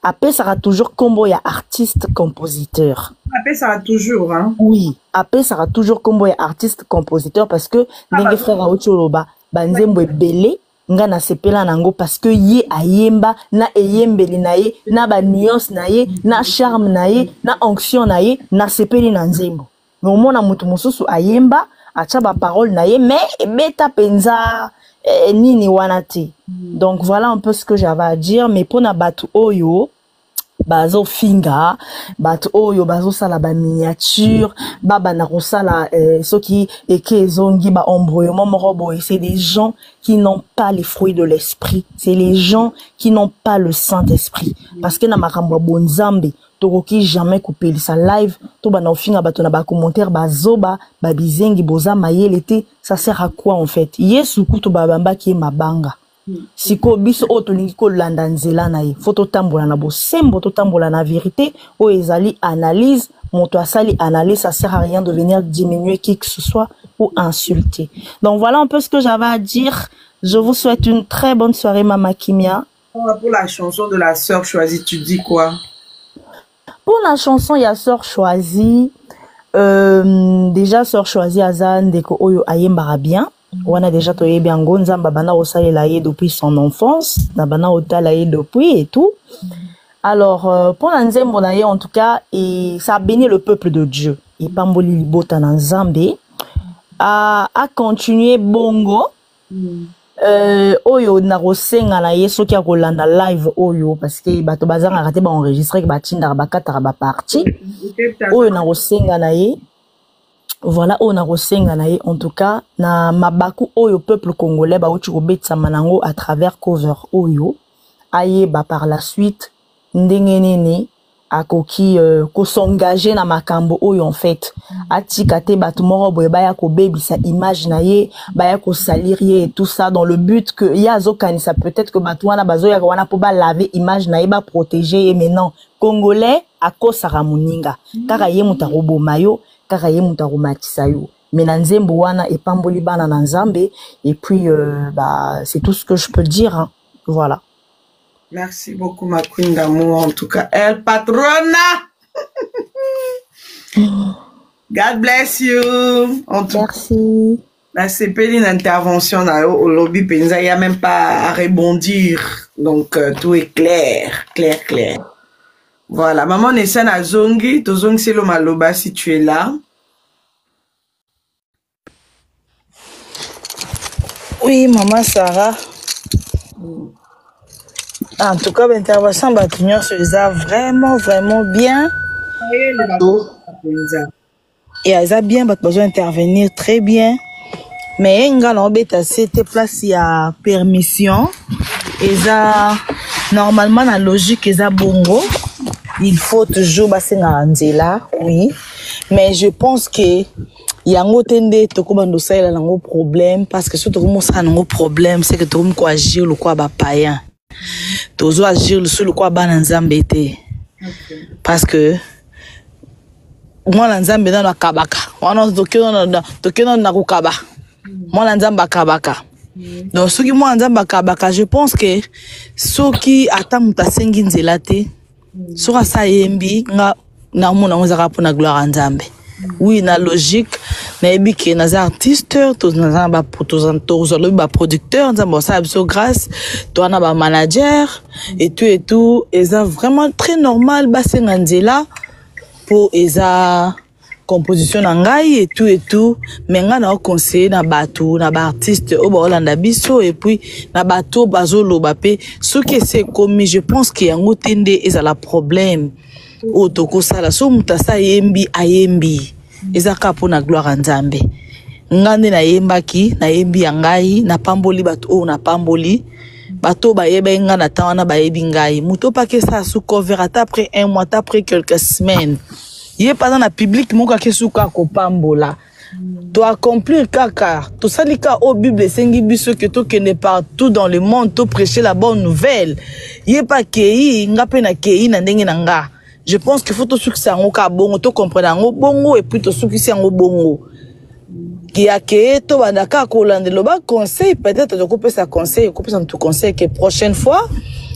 apesaka toujours combo ya artiste compositeur. Apesaka toujours hein. Oui, apesaka toujours combo ya artiste compositeur parce que ndenge frère Aocholoba banzembo ebele nga na sepela nango parce que ye ayemba na eyembeli na ye na ba nuance na ye na charme na ye na onction na ye na sepeli na nzembo. Mais omona mutu mosusu ayemba acha ba parole na ye mais ebeta penza nini wana te. Donc voilà un peu ce que j'avais à dire, mais pour na batu oyo bazo finga batu oyo bazo sala ba miniature baba na kosala soki ekezongi ba embrouillement morobo, c'est des gens qui n'ont pas les fruits de l'esprit, c'est les gens qui n'ont pas le Saint-Esprit parce que na makambo bonzambe tokoki jamais couper sa live to ba na finga bato na ba commentaire bazoba ba bizengi boza mayele te, ça sert à quoi en fait? Yesu kuto babamba ki mabanga siko biso otolingi ko landa nzela na ye faut totambola na bosembo totambola na vérité o ezali analyse moto asali analyse, ça sert à rien de venir diminuer qui que ce soit ou insulter. Donc voilà un peu ce que j'avais à dire. Je vous souhaite une très bonne soirée Mama Kimia. Pour la chanson de la sœur choisie, tu dis quoi? Pour la chanson ya sœur choisie, déjà sœur choisie azan deko oyo ayembara bien. On a déjà toyé bien Nzamba bana osalela ye depuis son enfance, na bana otala ye depuis et tout. Alors pour la nzembo na ye en tout cas, et ça a béni le peuple de Dieu. Et pamboli libota na Nzambe a continuer bongo. Oyo na rosenga na ye soki ya kolanda live oyo parce que bato bazanga raté ba enregistrer ba tinda ba katara ba parti. Oyo na rosenga na ye. Voilà, on a resenga na ye en tout cas na mabaku oyo peuple congolais ba uchi kobetsa manango à travers cover oyo aye ba par la suite ndenge nene akoki ko s'engager na makambo oyo en fait atika te batu moko boye ba ya ko bebisa image na ye ba ya ko salir ye et tout ça dans le but que ya zokanisa peut-être que batu wana bazo ya wana po ba laver image na ye ba protéger mais non congolais akosaka muninga kaka ye mutarobo mayo kaka ye muta romatisa yo mais na nzembo wana epamboli bana na Nzambe et puis bah c'est tout ce que je peux dire hein. Voilà. Merci beaucoup ma queen d'amour en tout cas El Patrona. God bless you. En tout merci. Là c'est pas une intervention na au lobby penza y a même pas à rebondir donc tout est clair. Voilà, maman Nessa na zongi, to zongi c'est le maloba si tu es là. Oui, maman Sarah. En tout cas, l'intervention Batunion se faisait vraiment bien. Et elle a bien besoin d'intervenir très bien. Mais il y a cette place, il y a permission. Et ça, normalement, la logique, il y a bongo. Il faut toujours passer dans là, oui. Mais je pense que il y a un autre problème parce que ce un problème, c'est que tout le monde agir le quoi ba païen. Tout le agir sur le quoi ba Nzambe te. Parce que moi Nzambe dans la kabaka. On a tokeno na kukaba. Moi Nzambe kabaka. Donc ce qui moi Nzambe kabaka, je pense que ce qui attend mutasengi nzela te. Sura sa yembi nga na mona ngozaka pona gloire Nzambe. Oui, na logique na yebi ke na artiste to na ba ba producteur Nzambe sa biso grâce to na ba manager et tout et ça vraiment très normal ba senganzela pour eza composition na ngai et tout mais nga na conseiller na bato na ba artiste o ba olanda biso et puis na bato bazolo bape ce que c'est comme je pense que yango tende eza la problème o toko sala so mutasa yembi ayembi eza kapo na gloire Nzambe ngande na yembaki na yembi ngai na pamboli bato o na pamboli bato ba yeba nga na tawana ba yebi ngai muto pa ke sa sous cover après un mois après quelques semaines. Il est pas dans la public, mon kake souka ko pambola. To accomplir kaka, to salika au Bible sengi biso que to kene partout dans le monde to prêcher la bonne nouvelle. Il est pas kei nga pe na kei na ndenge na nga. Je pense qu'il faut to succès ngo ka bongo to comprendre ngo bongo et puis to succès ngo bongo. Qui a que to bandaka ko lande lo ba conseil peut-être de couper sa conseil, couper son tout conseil que prochaine fois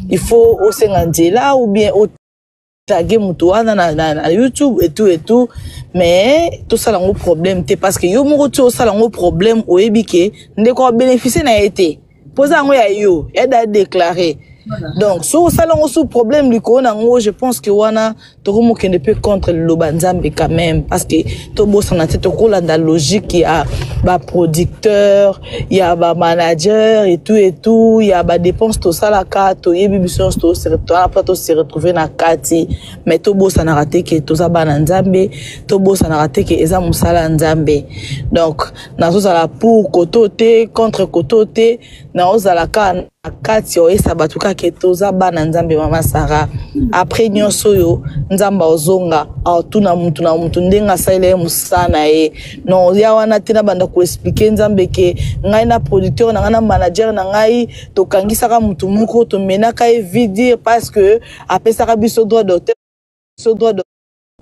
il faut osenga nzela ou bien taguer mutu wana na YouTube et tout mais tout ça lango problème te parce que yo moko tu ça lango problème oyebi ke ndeko bénéficier na été posa ngo ya yo aide à déclarer. Donc, si ça a un problème, je pense que wana tokomo qui ne peut contre le lobanzambe quand même parce que tout beau ça na tête dans la logique il y a ba producteur, il y a ba manager et tout, il y a ba dépense tout ça la carte, il y a bibision tout se retrouver na kati mais tout beau ça na raté que tout ça ba nzambe, tout beau ça na raté que eza musala nzambe. Donc, na zo la pour côté contre côté na ozala ka kati o esa batuka ke toza bana nzambe mama Sarah après nyonso yo nzamba ozonga tuna mutu ndenga saile musana non ya wana tena banda ko expliquer nzambe ke ngai na producteur na ngana manager na ngai to kangisaka mutu moko to menaka dire parce que apesaka biso droit d'auteur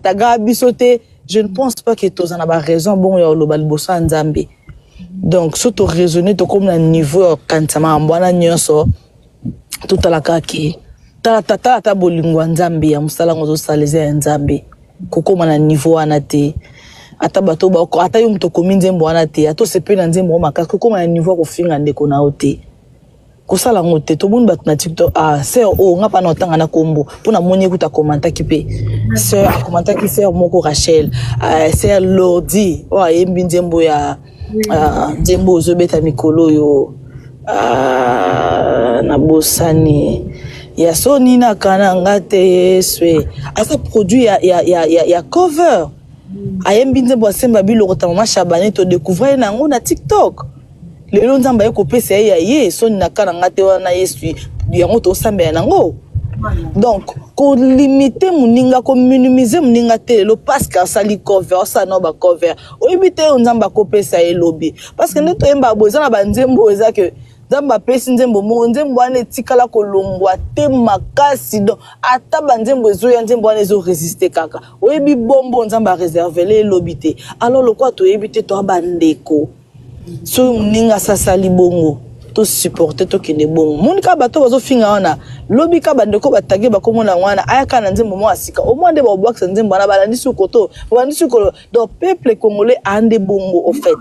taga biso te. Je ne pense pas que toza na ba raison bon ya lobal bosa nzambe. Donc, surtout raisonner comme un niveau quand ça m'a embouana nyonso tout à la kaki ta bolingwa nzambe ya musala ngozo saleze nzambe koko mana niveau anate ata bato ba ko ata yum to kominze mbwana te ato sepe na nzembo makaka koko mana niveau ko finga ndeko na ote ko sala ngote to bundu bat na TikTok sœur ngapa na otanga na kombo pona monye kuta commenter kipe sœur commenter ki sœur moko Rachel sœur Lordi yembi nzembo ya Nzembo ozobeta mikolo yo na bosani ya soni na kananga te swe asa produit ya cover ayembi nzembo asemba biloko ta mama Shabane to découvrir nango na TikTok lelo nzamba ye kopesa ye soni na kananga te wana yesu yango to samba nango. Donc, ko limiter muninga, ko minimiser muninga te lo parce que ça li cover, ça no ba cover. O ibite nzamba ko pesa e lobby. Parce que neto emba boza na banzembo eza que nzamba pesi nzembo mo nzembo ane tikala ko longwa te makasi donc ata banzembo ezo ya nzembo ane ezo résister kaka. O ibi bombo nzamba réserver le lobby te. Alors le quoi to ibite to bandeko. So muninga sasa li bongo. To supporter to kine bon monika bato bazo finga wana lobi ka bandeko batage bakomona wana ayaka na nzembo mo asika au moins de ba box nzembo na balandi sukoto balandi sukolo donc peuple congolais ande bongo au fait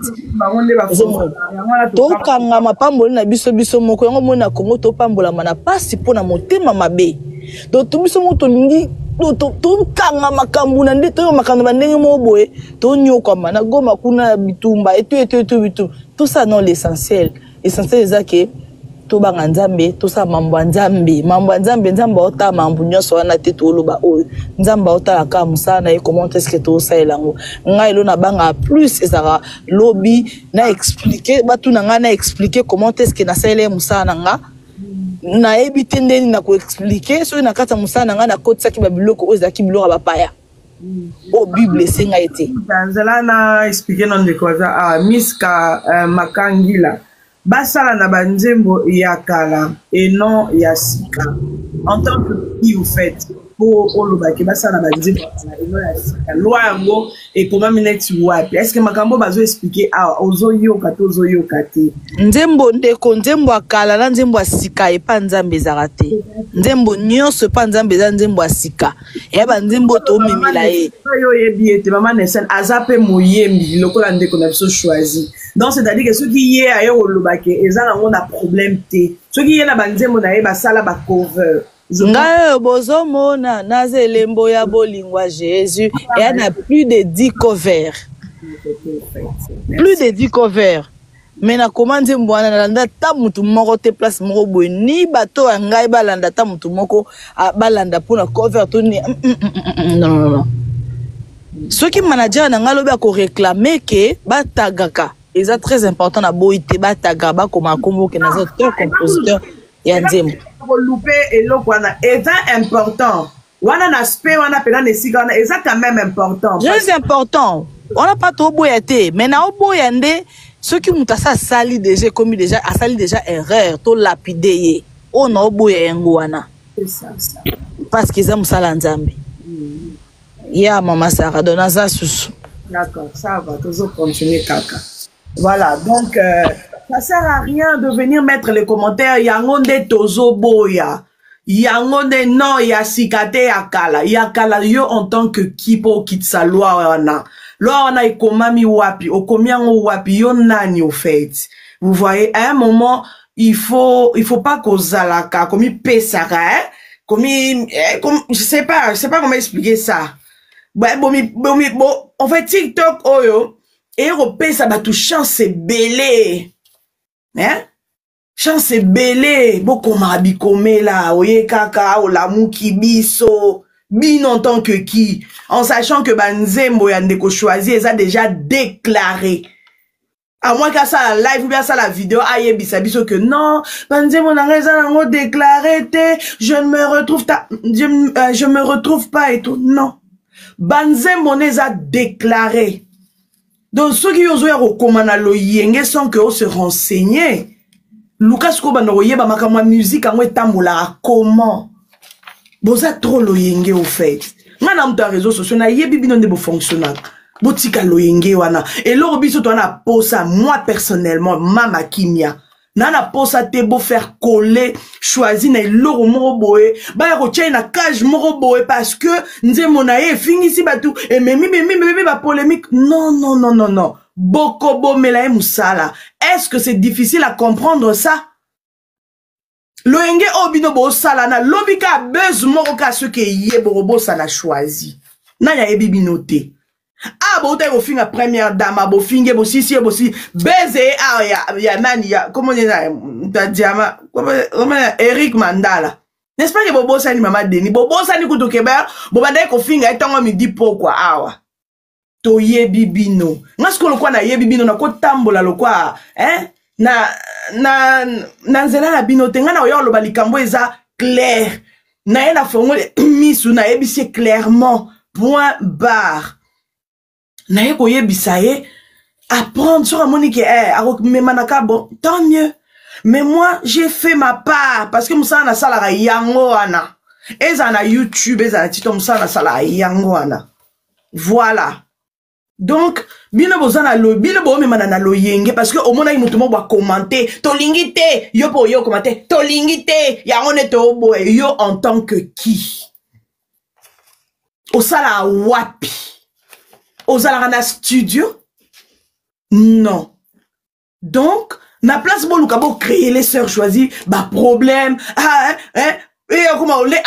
to kanga mapamboli na biso moko yango mona Congo to pambola mana pasi pona motema mabe donc to biso moto lingi to kanga makambu na nde to makambu bandenge mo boye to nyoka mana goma kuna bitumba et tout ça non l'essentiel est que to banga nzambe to sa mambo nzambe nzamba ota mambo nyoso wana te to loba o nzamba ota la ka musana e comment est-ce que to sa elango ngai lo na banga plus ezara lobby na expliquer batu na nga na expliquer comment est-ce que na sa ele musana nga na ebite ndeni na ko expliquer so na kata musana nga na kotisa ki babiloko ozaki biloko bapaya o bible senga ete nzala na expliquer non de quoi miska makangila basala na banzembo ya kala et non ya sika en tant que qui vous faites pour olobaki basala na banzembo et non ya sika loi yango et comment minute wapi est-ce que makambo bazo expliquer ozo yoka to ozo yoka te nzembo ndeko nzembo akala na nzembo asika e pa nzambe zarate nzembo nyonso pa nzambe za nzembo asika ya ba nzembo to mimila ye yo yebi ete mama Nesen azape moyembi lokola ndeko na biso choisi. Donc c'est-à-dire que ceux qui y a yo lobake ezala on a problème te ceux qui y na banzembo na ye basala ba cover ngayo bozomona nazelembo ya bolingwa Jésus et elle a plus de 10 covers plus de 10 covers mais na commande mbwana nalanda ta mutu moko te place moko boy ni bato ngai balanda ta mutu moko balanda pona cover to ni non ceux qui manager na ngalo ba ko réclamer que batagaka c'est très important na boité bataga ba comme kombo que na auteur compositeur ya nzembo louper et lokwana est important wana na aspect wana pena nesika wana est quand même important très important on n'a pas trop boyate mais na oboyande ceux qui mutasa sali déjà comme déjà a sali déjà erreur to lapider on na oboyango wana c'est ça parce qu'ils aiment sala nzambe ya mama Sarah dona ça sous d'accord ça va toujours continuer kaka. Voilà, donc ça sert à rien de venir mettre les commentaires Yangonde Tozo Boya. yango de non ya sikate ya kala yo en tant que kipo kitsa loi wana ikomami wapi okomiango wapi yo nani au fait. Vous voyez, à un moment il faut pas kozalaka comme pesaka hein comme je sais pas comment expliquer ça. Bon en fait TikTok oyo et repesa batu chance belé hein chance belé boko mabikome là oye kaka o la muki biso bin en tant que qui en sachant que banzembo ya ndeko choisi ça déjà déclaré à moins qu'à ça la live ou bien ça la vidéo aye bisabiso que non banzembo na ngeza nango déclaré te je me retrouve pas et tout non banzembo neza déclaré. Donc, ceux qui ont recommandé le yenge sans que se renseigner. Lucas Kobanoye, ba makama musique, à moi, tambola, comment? Boza trop le yenge, au fait. N'a pas de réseaux sociaux, na yebi non de beau fonctionnaire. Botika lo yenge, wana. Et l'orobiso, toi, na posa, moi, personnellement, mama kimia. Nana posa te beau faire coller, choisir na loro moroboe, ba ya roche na cage moroboe parce que nze monaye fini si batou et memi ba polémique. Non. Boko bo melaye musala. Est-ce que c'est difficile à comprendre ça? Loenge obino bo sala na lobika buzz moroka ce que yé borobo ça l'a choisi. Na ya ebi binote. Ah, bon, t'as au fin la première dame, bon, finge, bon, si, baiser, ah, ya, nani, ya, comment on dit, t'as diamant, comment, Eric Mandala. N'est-ce pas que Bobo Sani, maman Deni, Bobo Sani, Koutou Québec, Bobo Deko finga, et t'en me dit pourquoi, ah, to ye bibino. N'a ce qu'on quoi na ye bibino, na ko tambola lo quoi, hein, na nzela na bino, tenga na oyo lo balikambo eza clair. Na ye na fongo, misu, na ye bisi clairement, point barre. Naye koye bisaye apprendre sur Monique memanaka bon tant mieux mais moi j'ai fait ma part parce que musa na sala yango ana eza na YouTube eza na tito musa na sala yango ana voilà donc bino bozana lo bino bo memana na lo yenge parce que au mona mutu mo ba commenter to lingite yo po yo commenter to lingite yango ne to bo yo en tant que qui au sala wapi aux alarana studio? Non. Donc, na place bon lukabo créer les sœurs choisies, bah problème. Ah, et comment on les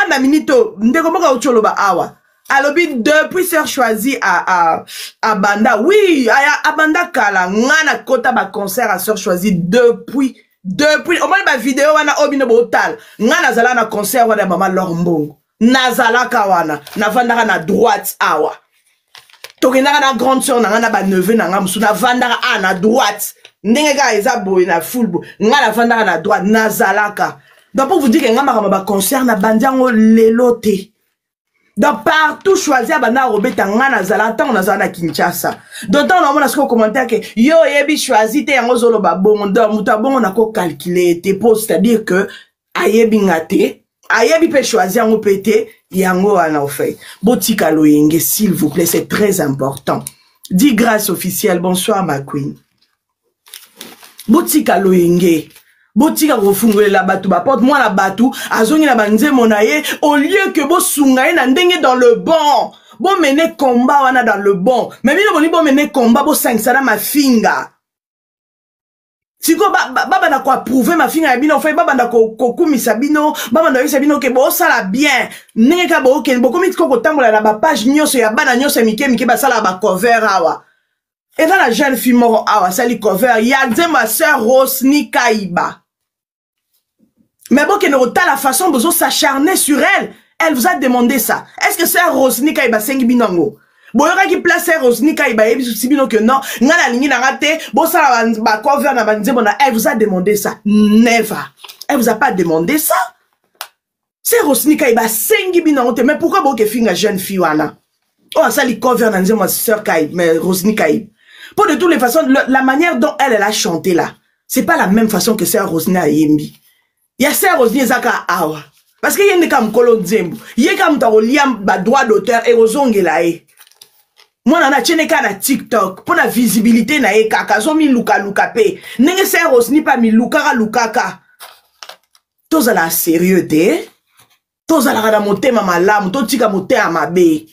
na minito, ndeko ka ucholo ba awa. Alobi depuis sœurs choisies à Banda. Oui, à Banda kala ngana kota ba concert à sœurs choisies depuis au moins ba vidéo wana obino botal. Ngana zala na concert wana mama Lorbongo. Nazala kawana, na vandaka na droite awa. Tokena na grande sœur na ba neveu na ngamusu na vandaka na droite ndenge ka eza boy na full bo ngala vandaka na droite nazalaka donc pour vous dire que ngama ba concert na bandiango lelote donc partout choisir bana robeta ngana zala tant na zala na Kinshasa donc on a ce commentaire que yo yebi choisi te yango zolo ba bongo donc muta bongo na ko calculer te pose c'est-à-dire que ayebi ngate ayebi pe choisir yango pété yango ana au fait botika loyenge s'il vous plaît c'est très important. Dis grâce officielle bonsoir ma queen. Botika loyenge botika refungole la batu ba porte moi la batu azongi na banze monaye au lieu que bo sungaye na ndenge dans le bon bo mener combat wana dans le bon mais bino boni bo mener combat bo sangsana ma finga. Siko baba na ko approuver ma finga bino fait baba na ko kumisa bino baba na yisa bino ke bo sala bien ndenge ka bo ke bo komi ko tambola na ba page nyonso ya bana nyonso mike ba sala ba cover awa et dans la jeune fille moro awa sali cover ya de ma sœur Rosny Kaiba mais bon que ne ta la façon besoin s'acharner sur elle vous a demandé ça est-ce que sœur Rosny Kaiba sengi binango boyoka ki place Rosny Kaiba yebi sibino que non ngana lingi na raté bo sala ba cover na banzebo na elle vous a demandé ça never elle vous a pas demandé ça c'est Rosny Kaiba sengi binango te mais pourquoi bo ke finga jeune fille wana oh ça li cover na nzema sœur Kaiba mais Rosny Kaiba pour de toutes les façons la manière dont elle a chanté là c'est pas la même façon que sœur Rosny a yembi ya sœur Rosny zaka awa parce que yende kam kolo nzembo ye kam ta liam ba droit d'auteur et ozongela e moi na cheneka na TikTok pour la visibilité na e kaka zo mi luka pe nenge sœur Rosny pas mi lukaka tozala sérieux te tozala na motema malamu totika motema mabe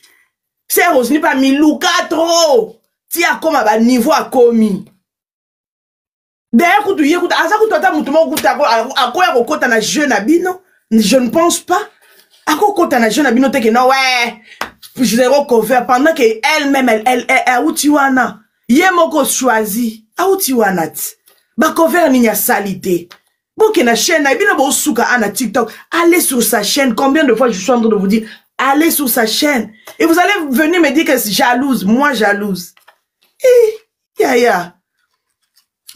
c'est Rosny pas miluka trop tia comme ba niveau a komi d'ailleurs kutu ye kutu asa kutu ata mutu mo kutu akoya kokota na jeune abino je ne pense pas akokota na jeune abino te que non ouais zéro cover pendant que elle-même elle autiwana ye moko choisi autiwana ba cover ni ya salité. Bon, que na chaîne, na TikTok, allez sur sa chaîne. Combien de fois je suis en train de vous dire, allez sur sa chaîne. Et vous allez venir me dire que c'est jalouse. Moi, jalouse. Ya.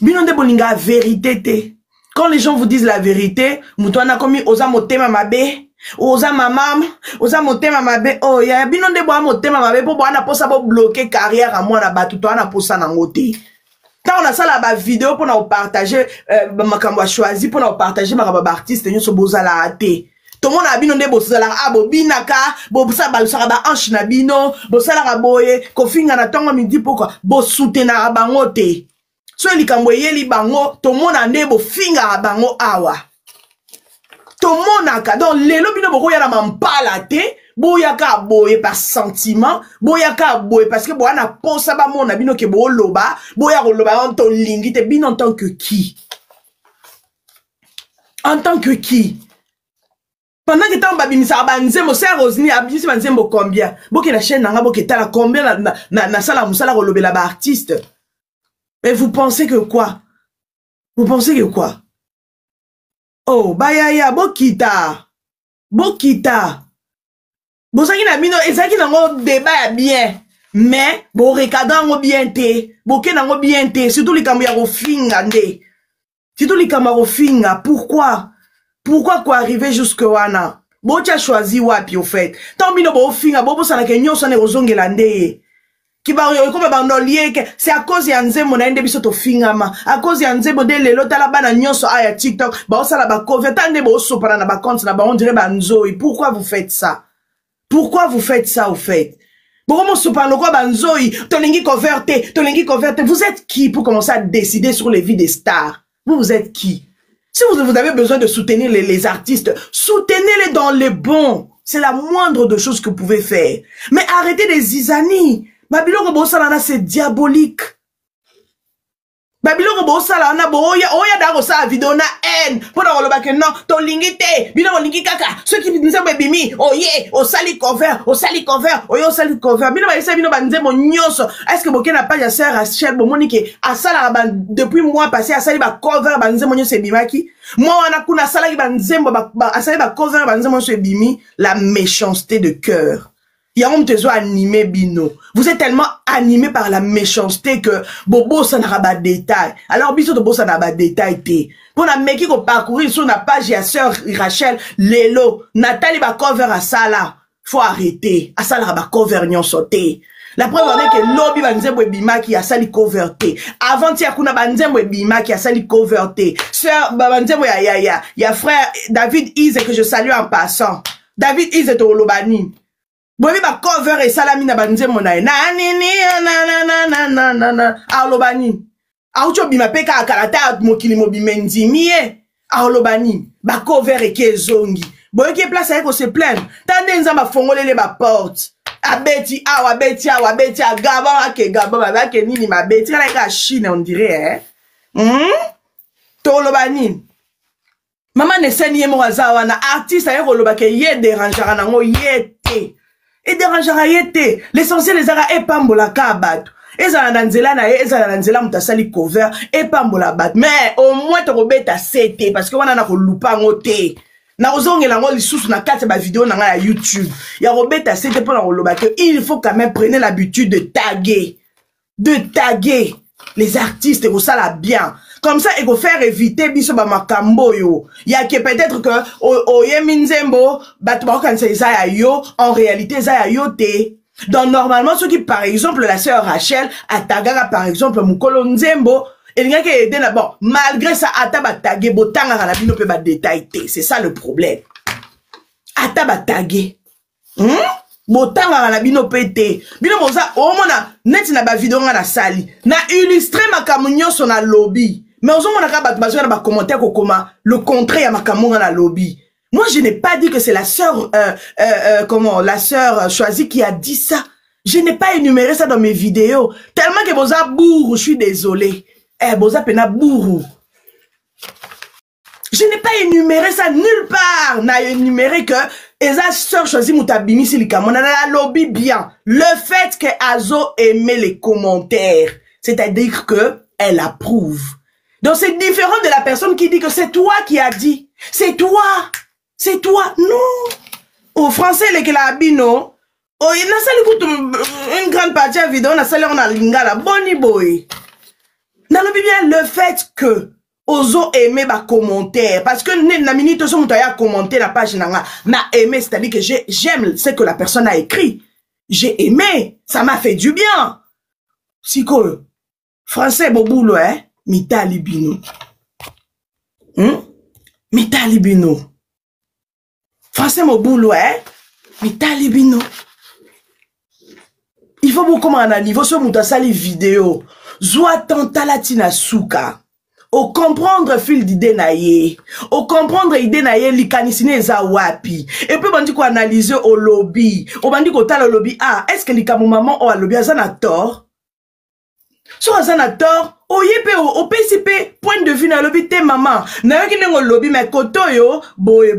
Binonde bolinga vérité te. Quand les gens vous disent la vérité, mutuana komi oza motema mabe, oza mamam, oza motema mabe, oh ya binonde boa motema mabe, po boa na posa bo bloquer carrière à moi na batu, to na posa na ngote. Quand on a ça là bas vidéo pour nous partager makambo choisi pour nous partager makambo artiste nous so bozala até tout le monde a binonde bozala abo binaka bosa balusaka ba anche na bino bosala ka boye kofinga na tongo midi pourquoi bo soutenir bango te so likambo yeli bango tout le monde ande bo finga bango awa tout le monde aka donc lelo bino boko ya na mampala te boyaka boye par sentiment boyaka boye parce que boana posa ba mona bino ke bo loba boya ko loba en ton lingi te bino en tant que qui pendant que tant babimisa banzembo c'est Rosny abisi banzembo combien boke la chaîne nanga boke tala combien na sala musala ko lobela ba artiste mais vous pensez que quoi oh bayaya bokita bosaki na bino ezaki nango débat ya bien mais bo recadrer ngo bien te boke nango bien te surtout likambo ya kofinga nde surtout likambo ya kofinga pourquoi quoi arriver jusque wana bo tia choisi wapi au fait tant bino bo finga bo bosana ke nyonso ne kozongela nde kiba yo comme bandolier que c'est à cause ya nzembo na ende biso to fingama à cause ya nzembo de lelo tala bana nyonso aya TikTok ba osala ba cover tande bo sopana na ba compte na ba on dirait banzoi pourquoi vous faites ça au fait? Bon, tolingi converté. Vous êtes qui pour commencer à décider sur les vies des stars? Vous êtes qui? Si vous avez besoin de soutenir les artistes, soutenez-les dans les bons. C'est la moindre de choses que vous pouvez faire. Mais arrêtez des zizani. Babylon Bosalana, c'est diabolique. Babylon Bosala, on a boya daro sa vidéo na haine. Pour dans le bac, non, ton lingité, bino lingi kaka. Ceux qui disent, bébé, oh yeah, au sali cover, Bino ba bino banze mon nyos. Est-ce que Boké n'a pas ya sœur Rachel Bomonike, a sala depuis mois passé, a sali ba cover, banze mon nyos bimaki. Moi, on a kuna sala ki banze, a sali ba cover, banze mon nyos bimi, la méchanceté de cœur. Animé bino. Vous êtes tellement animé par la méchanceté que bobo ça n'a pas de détail. Alors biso de bobo ça n'a pas de détail té. Pour la mec qui parcourir sur la page ya sœur Rachel Lelo, Nathalie ba cover à ça là. Faut arrêter. À ça là ba cover nyon sauté. La preuve en est que lobby banzembo bima qui a sali coverté. Avant tia kuna banzembo bima qui a sali coverté. Sœur banzembo ya frère David Ize que je salue en passant. David Ize to Lobani. Bobi ba cover et salami na banzembo na alobani aucho bima peka akarata mokili mobimendi mie alobani ba cover et kezongi boyo ki place avec se plaindre tande nzamba fongolele ba porte abeti gaba ke ba ke nini mabeti kana ka Chine on dirait to lobani mama ne seni yemo wazawa na artiste ayo loba ke ye dérangera nango yete et dérangera yete l'essentiel les ara e pambola ka bato ezala na nzela na ye ezala na nzela mutasali cover e pambola bato mais au moins to robeta CT parce que wana na ko lupa ngote na ozongela ngo lisusu na kati ba vidéo na nga ya YouTube ya robeta CT pour na loba que il faut quand même prendre l'habitude de taguer les artistes et ça la bien. Comme ça, il faut faire éviter biso ba makambo yo. Ya que peut-être que oye minzembo, batba kan se za yo, en réalité za yo te. Donc normalement ceux qui par exemple la sœur Rachel atagara par exemple mukolo nzembo, et nga ke aider na bon, malgré ça ataba taguer botanga na bino pe ba détail te. C'est ça le problème. Ataba taguer. Botanga na bino pete bino moza omona neti na ba vidéo nga na sali na illustrer makamunyo so na lobby Mais aux hommes, on a commentaire le contraire à ma camoura na lobby. Moi, je n'ai pas dit que c'est la sœur, la sœur choisie qui a dit ça. Je n'ai pas énuméré ça dans mes vidéos. Tellement que Boza bourrou, je suis désolé. Boza pena bourrou. Je n'ai pas énuméré ça nulle part. N'a énuméré que Eza sœur choisie Moutabimi Silikamo. On a la lobby bien. Le fait que Azo aimait les commentaires, c'est-à-dire que elle approuve. Donc c'est différent de la personne qui dit que c'est toi qui as dit. C'est toi. C'est toi. Non. Au français, les Kelabino. Oh, il a sali une grande partie de la vidéo, on a sali on a lingala. Boni boy. N'a bien le fait que Ozo aimé ma commentaire. Parce que na minute so mutaya commenter la page nanga. Na aimé, c'est-à-dire que j'aime ce que la personne a écrit. J'ai aimé. Ça m'a fait du bien. Siko. Français boboulou, hein. Mita libino. Mita libino. Français boboulou, hein. Mita libino. Il faut beaucoup à niveau sur mutasali vidéo. Zoa tanta latina souka. Au comprendre fil d'idée naie. Au comprendre idée naie likanisine za wapi. Et puis bandi ko analyser au lobby. Au bandi ko tala lobby. Ah, est-ce que likamu maman ou a lobby azana tort? So azana tort. Oyepe au PCP point de vue na lobby te maman. Na yo ki nengo lobby mais koto yo boy.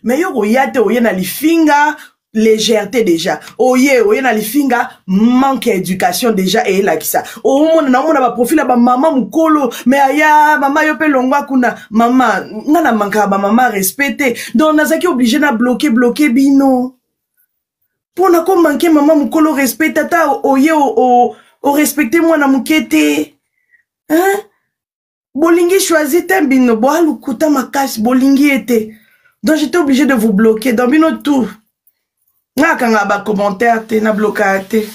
Mais yo oyate oye na lifinga légèreté déjà. Oye na lifinga manque d'éducation déjà et là qui ça. On a profil ba maman mukolo mais aya maman yo pe longwa kuna maman ngana manka ba maman respecté. Donc nazaki obligé na bloquer bino. Pour na ko manquer maman mukolo respect tata oye o respecter moi na mukete. Hein? Bolingi choisi bino bo alukuta makasi bolingi était. Donc j'étais obligé de vous bloquer dans bino tout. Nga kanga ba commentaire te na bloqué.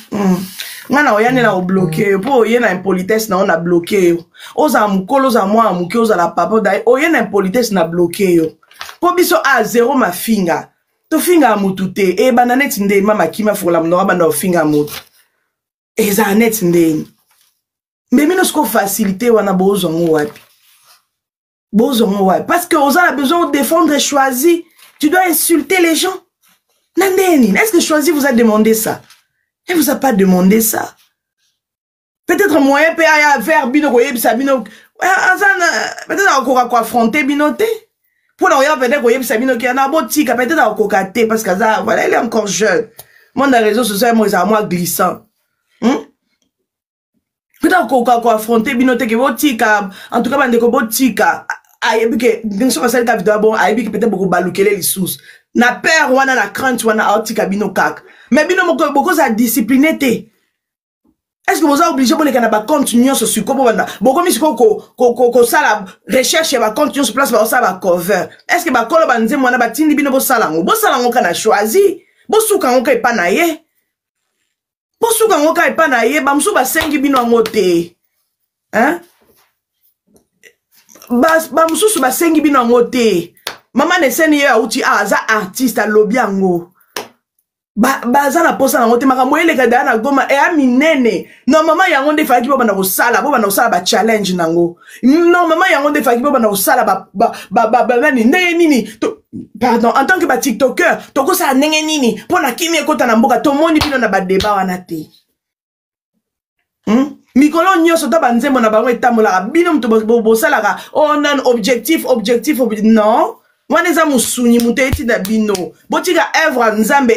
Nga na oyane na o bloqué po oye na impolitesse na on a bloqué. Oza mukolo za moi amuke oza la papa dai oye na impolitesse na bloqué yo. Po biso a zéro ma finga. To finga mutute e bananet nde mama kima fola mnora bana finga mutu. E za net nde. Mais mino sko facilité wana bozo wapi. Bozo wapi parce que oza a besoin de défendre et choisir. Tu dois insulter les gens. Nandeni, est-ce que Choisi vous a demandé ça? Elle vous a pas demandé ça. Peut-être moyen peut y faire bino koye bisa bino. Peut-être encore quoi affronter binote. Pour la peut-être koye bisa bino qui en a botika peut-être encore katé parce que ça voilà, elle est encore jeune. Moi dans les réseaux sociaux moi ça moi glissant. Peut-être encore quoi affronter binote que botika en tout cas bande ko botika. Ayebi que bien sûr ça le vidéo bon ayebi que peut-être beaucoup balukele les sous. Na peur wana na crainte wana autika bino kak. Mais bino moko beaucoup ça discipliné te. Est-ce que vous êtes obligé pour les canaba continuer sur ce comment wana? Beaucoup mis ko sala recherche ba continuer sur place ba ça ba cover. Est-ce que ba kolo ba nze mwana ba tindi bino bo sala ngo kana choisi. Bo suka ngo kai pa na ye. Bo suka ngo kai pa na ye ba msu ba sengi bino ngote. Hein? Ba msu ba sengi bino ngote. Maman ne seni ya uti za artiste lobby ango. Za na posa na ngote makambo ele kada na goma e aminene. Non maman yango nde faki bo bana ko sala ba challenge nango. Non maman yango nde faki bo bana ko sala ba nini. Pardon, en tant que ba TikToker, toko sa nenge nini pour na kimi ekota na mboka to moni bino na ba débat wana te. Mikolo nyoso to banzembo na bango etambola bino mto bo sala on a un objectif non. Waneza musuni muteti da bino. Botika œuvre nzambe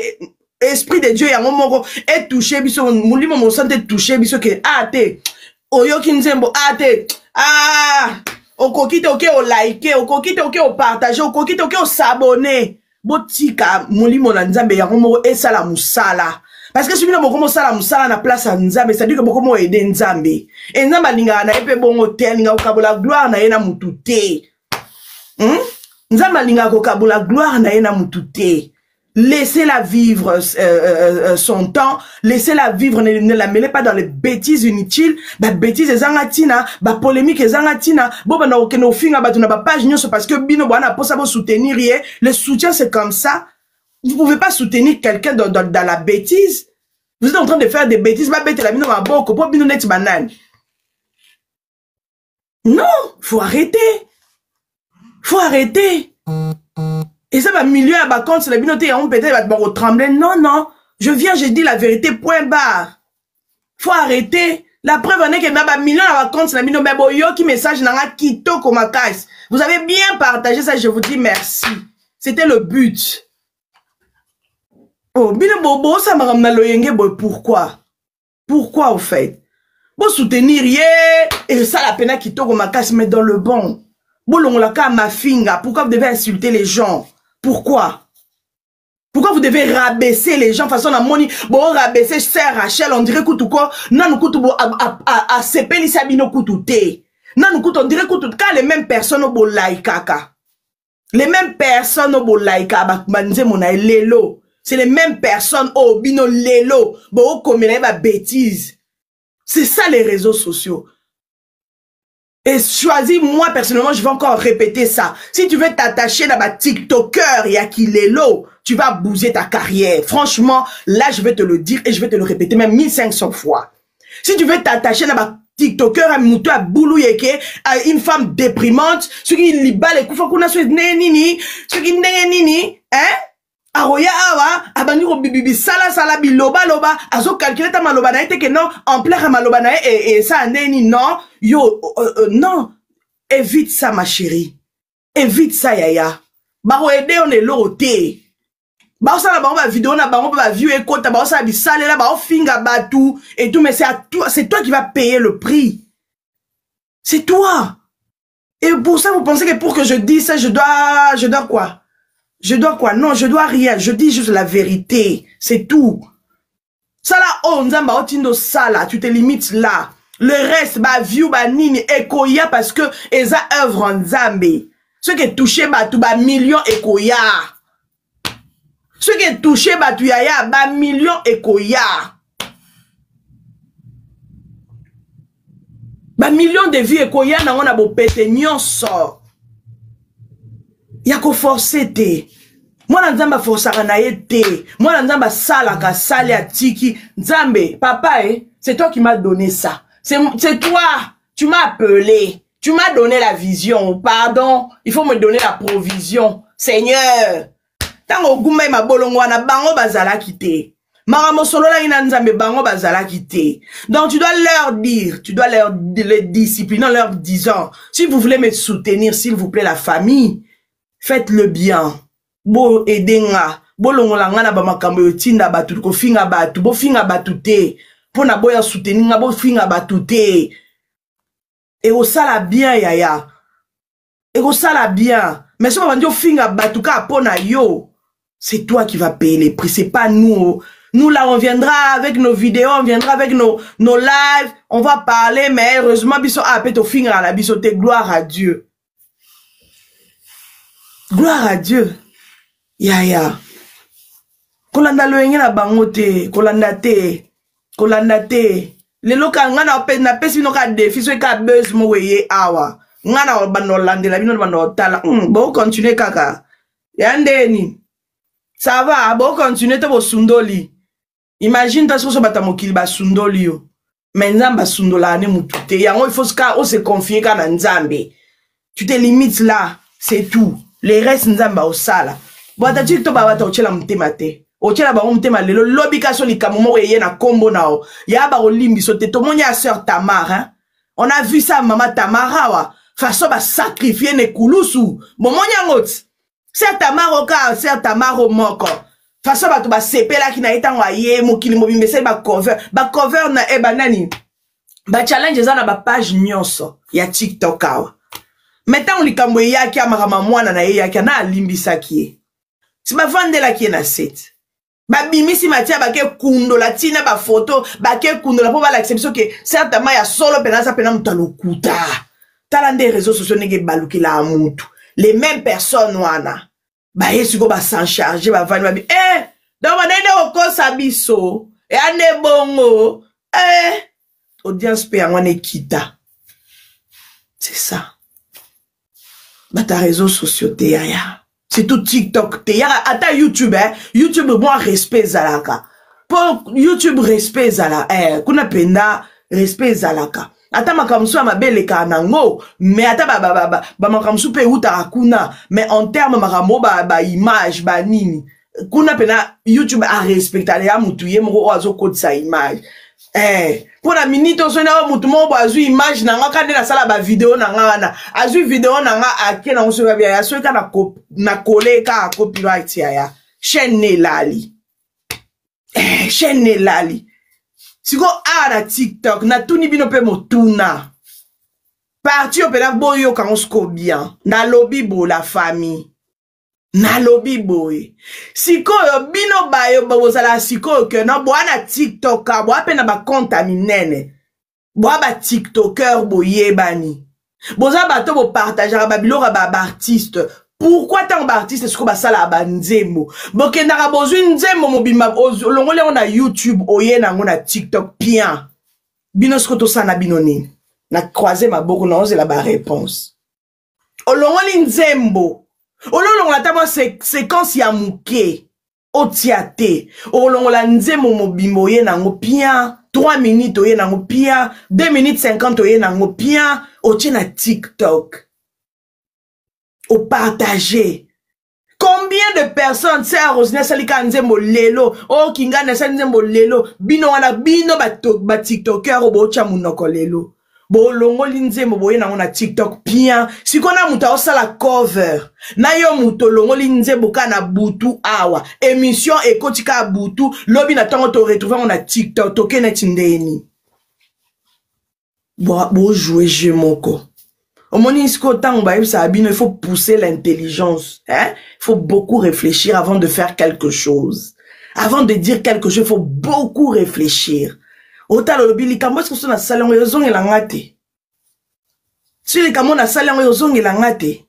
esprit de Dieu yango moko est touché biso mulimo mo santé touché biso ke ate. Oyoki nzembo ate. Okokite oke o like, okokite oke o partager, okokite oke o s'abonner. Botika mulimo na nzambe yango moko esala musala. Parce que si bino boko mo sala musala na place à nzambe, ça dit que boko mo aider nzambe. Et nzamba linga na epe bongo te linga okabola gloire na yena mutute. Nzamba linga kokabula gloire na yena mutute. Laissez-la vivre son temps, laissez-la vivre, ne la mêlez pas dans les bêtises inutiles, bah bêtises ezangatina, bah polémique ezangatina, bon bah na okeno finga bah tu n'as pas page nyonso parce que bino bana pour ça vous soutenir rien, le soutien c'est comme ça. Vous pouvez pas soutenir quelqu'un dans la bêtise. Vous êtes en train de faire des bêtises, bah bête la bino ma boko, pour bino net banane. Non, faut arrêter. Faut arrêter. Et ça va milieu à ma compte, c'est la binoté, on peut-être va trembler. Non, non. Je viens, je dis la vérité, point barre. Faut arrêter. La preuve en est que ma million à ma compte, c'est la binoté, qui message n'a quitto comme ma caisse. Vous avez bien partagé ça, je vous dis merci. C'était le but. Oh, bino bobo, ça m'a ramené pourquoi? Pourquoi, au fait? Bon, soutenir, et ça, la peine quitto comme ma caisse, mais dans le bon. Bon, la ma finga. Pourquoi vous devez insulter les gens? Pourquoi? Pourquoi vous devez rabaisser les gens façon à moni? Bon, rabaisser Sœur Rachel, on dirait que quoi? Non, nous coûte à sepeli sabino coûte. Non, nous coûte, on dirait que quand les mêmes personnes au laïkaka. Les mêmes personnes au laïka, manze mona lelo. C'est les mêmes personnes au bino lelo. Bon, comme il y a bêtise. C'est ça les réseaux sociaux. Et choisis, moi personnellement, je vais encore répéter ça. Si tu veux t'attacher dans ma TikToker et à qui l'élo, tu vas bouger ta carrière. Franchement, là, je vais te le dire et je vais te le répéter même 1500 fois. Si tu veux t'attacher dans ma TikToker, à moutou, à boulou yeke, à une femme déprimante, ce qui liba les koufou kuna ce nini, ce qui nini, hein? Aroya awa, abaniro bibibi sala biloba loba, azo calculer ta maloba na que non, en plein maloba na et ça neni non, yo non, évite ça ma chérie. Évite ça yaya. Baro aider on est l'auté. Baro ça la baro ba vidéo na baro ba view et kota baro ça bi sale là baro finga batou et tout mais c'est toi qui vas payer le prix. C'est toi. Et pour ça vous pensez que pour que je dise ça je dois quoi? Je dois quoi? Non, je dois rien. Je dis juste la vérité. C'est tout. Ça là, oh, nzamba, otindo ça là. Tu te limites là. Le reste, bah, view, bah, nini, ekoya, parce que, eza œuvre en Nzambe. Ce qui est touché, bah, tout, bah, million ekoya. Ce qui est touché, bah, tu yaya, bah, million ekoya. Bah, million de vies ekoya, na on a beau pété, nyonso. Yako forcé te. Moi na nzamba forçara na ye te. Moi na nzamba salaka sale a tiki. Nzambe, papa c'est toi qui m'as donné ça. C'est toi. Tu m'as appelé. Tu m'as donné la vision. Pardon. Il faut me donner la provision. Seigneur. Tango gumba ma bolongo na bango bazala kite. Maramo solo la ina nzambe bango bazala kite. Donc tu dois leur dire, tu dois les discipliner en leur disant, si vous voulez me soutenir, s'il vous plaît la famille, faites le bien. Bo edenga. Bo longolanga na ba makambo yotinda batu ko finga batu. Bo finga batu te. Pona boya soutenir nga bo finga batu te. Et au sala bien yaya. Et au sala bien. Mais si on va dire finga batu ka pona yo, c'est toi qui vas payer les prix. C'est pas nous. Nous là on viendra avec nos vidéos, on viendra avec nos lives, on va parler, mais heureusement biso apet au finga la biso te, gloire à Dieu. Gloire à Dieu. Yaya. Kolanda loenge na bangote, kolanda te. Kolanda te. Le loka ngana na pesi no ka défi so ka buzz mo weye awa. Ngana bano lande la bino bano tala. Bo continuer kaka. Yandeni. Ça va, bo continuer to bo sundoli. Imagine ta so bata mokili ba sundoli yo. Mais nzamba sundola ne mutute. Yango il faut se confier ka na nzambe. Tu te limites là, c'est tout. Les restes nzamba au sala. Boata TikTok ba wata ochela mtema te. Ochela ba mtema lelo lobi ka so likamomo ye na kombo nao. Ya ba olimbi so te tomonya sœur Tamara, hein? On a vu ça maman Tamara wa. Faso ba sacrifier ne kulusu. Momonya ngot. Sœur Tamara ka sœur Tamara moko. Faso ba to ba sepela ki na etangwa ye mokili mobimbe se ba cover na nani. Ba challenge za na ba page nyonso ya TikTok awa. Mettons likambo yaki amarama mwana na yaki na alimbisa kie. Si ba vandela kie na set. Ba bimisi matia ba ke kundo la tina ba photo, ba ke kundo la po ba l'acception que certainement ya solo penasa pena mutalokuta. Tala nde réseaux sociaux nege baluki la mutu. Les mêmes personnes wana. Ba yesu go ba s'en charger ba vani ba bi donc ba nende okosa biso e ane bongo audience pe ngone kita. C'est ça. Bah ta réseaux sociaux te yaya. C'est tout TikTok te yaya. Ata YouTube YouTube moi respect zalaka. Pour YouTube respect zala kuna penda respect zalaka. ata makamsu ya mabele ka nango mais ata ba makamsu pe uta kuna mais en terme makamo ba image ba nini kuna pena YouTube a respecter ya mutu ye moko oazo kotisa image pour la minute on sona mutu mo azu image na nga kande na sala ba video na nga wana azu video na nga ake na so bia ya so ka na coller ka copyright ya chaîne lali chaîne lali siko na TikTok na tuni bino pe motuna parti opela boyo ka onsko bien na lobby bo la famille na lobby boy siko bino bayo bozala siko ke na bwana TikTok bo apena ba contaminene bo ba TikToker boyebani boza bato bo partager ba bilora ba artiste. Pourquoi tant d'artistes est-ce que ba sala ba nzembo boke na besoin nzembo mobimba longole on a YouTube oye na ngona TikTok bien bino skoto sana binoni na croiser ma boko na oze la ba réponse olongoli nzembo olongola ta mo séquence ya muke otiate olongola nzembo mobimbo oye na ngo bien 3 minutes oye na ngo bien 2 minutes 50 oye na ngo bien otie na TikTok au partager. Combien de personnes c'est à Rosina Salika Nzembo Lelo, oh Kinga Nzembo Lelo, bino wana bino ba TikToker o bocha munoko lelo. Bo longo linzembo boye na ngona TikTok bien. Si kona muta osala cover, na yo muto longo linzembo kana butu awa. Émission ekotika butu, lobi na tongo to retrouver on a TikTok toke na tindeni. Bo jouer jeu moko. Au moment où il faut pousser l'intelligence. Hein? Il faut beaucoup réfléchir avant de faire quelque chose. Avant de dire quelque chose, il faut beaucoup réfléchir. Autant le lobby, les camos qui sont dans la salle, ils ont l'angate. Si les camos dans la salle, ils ont l'angate.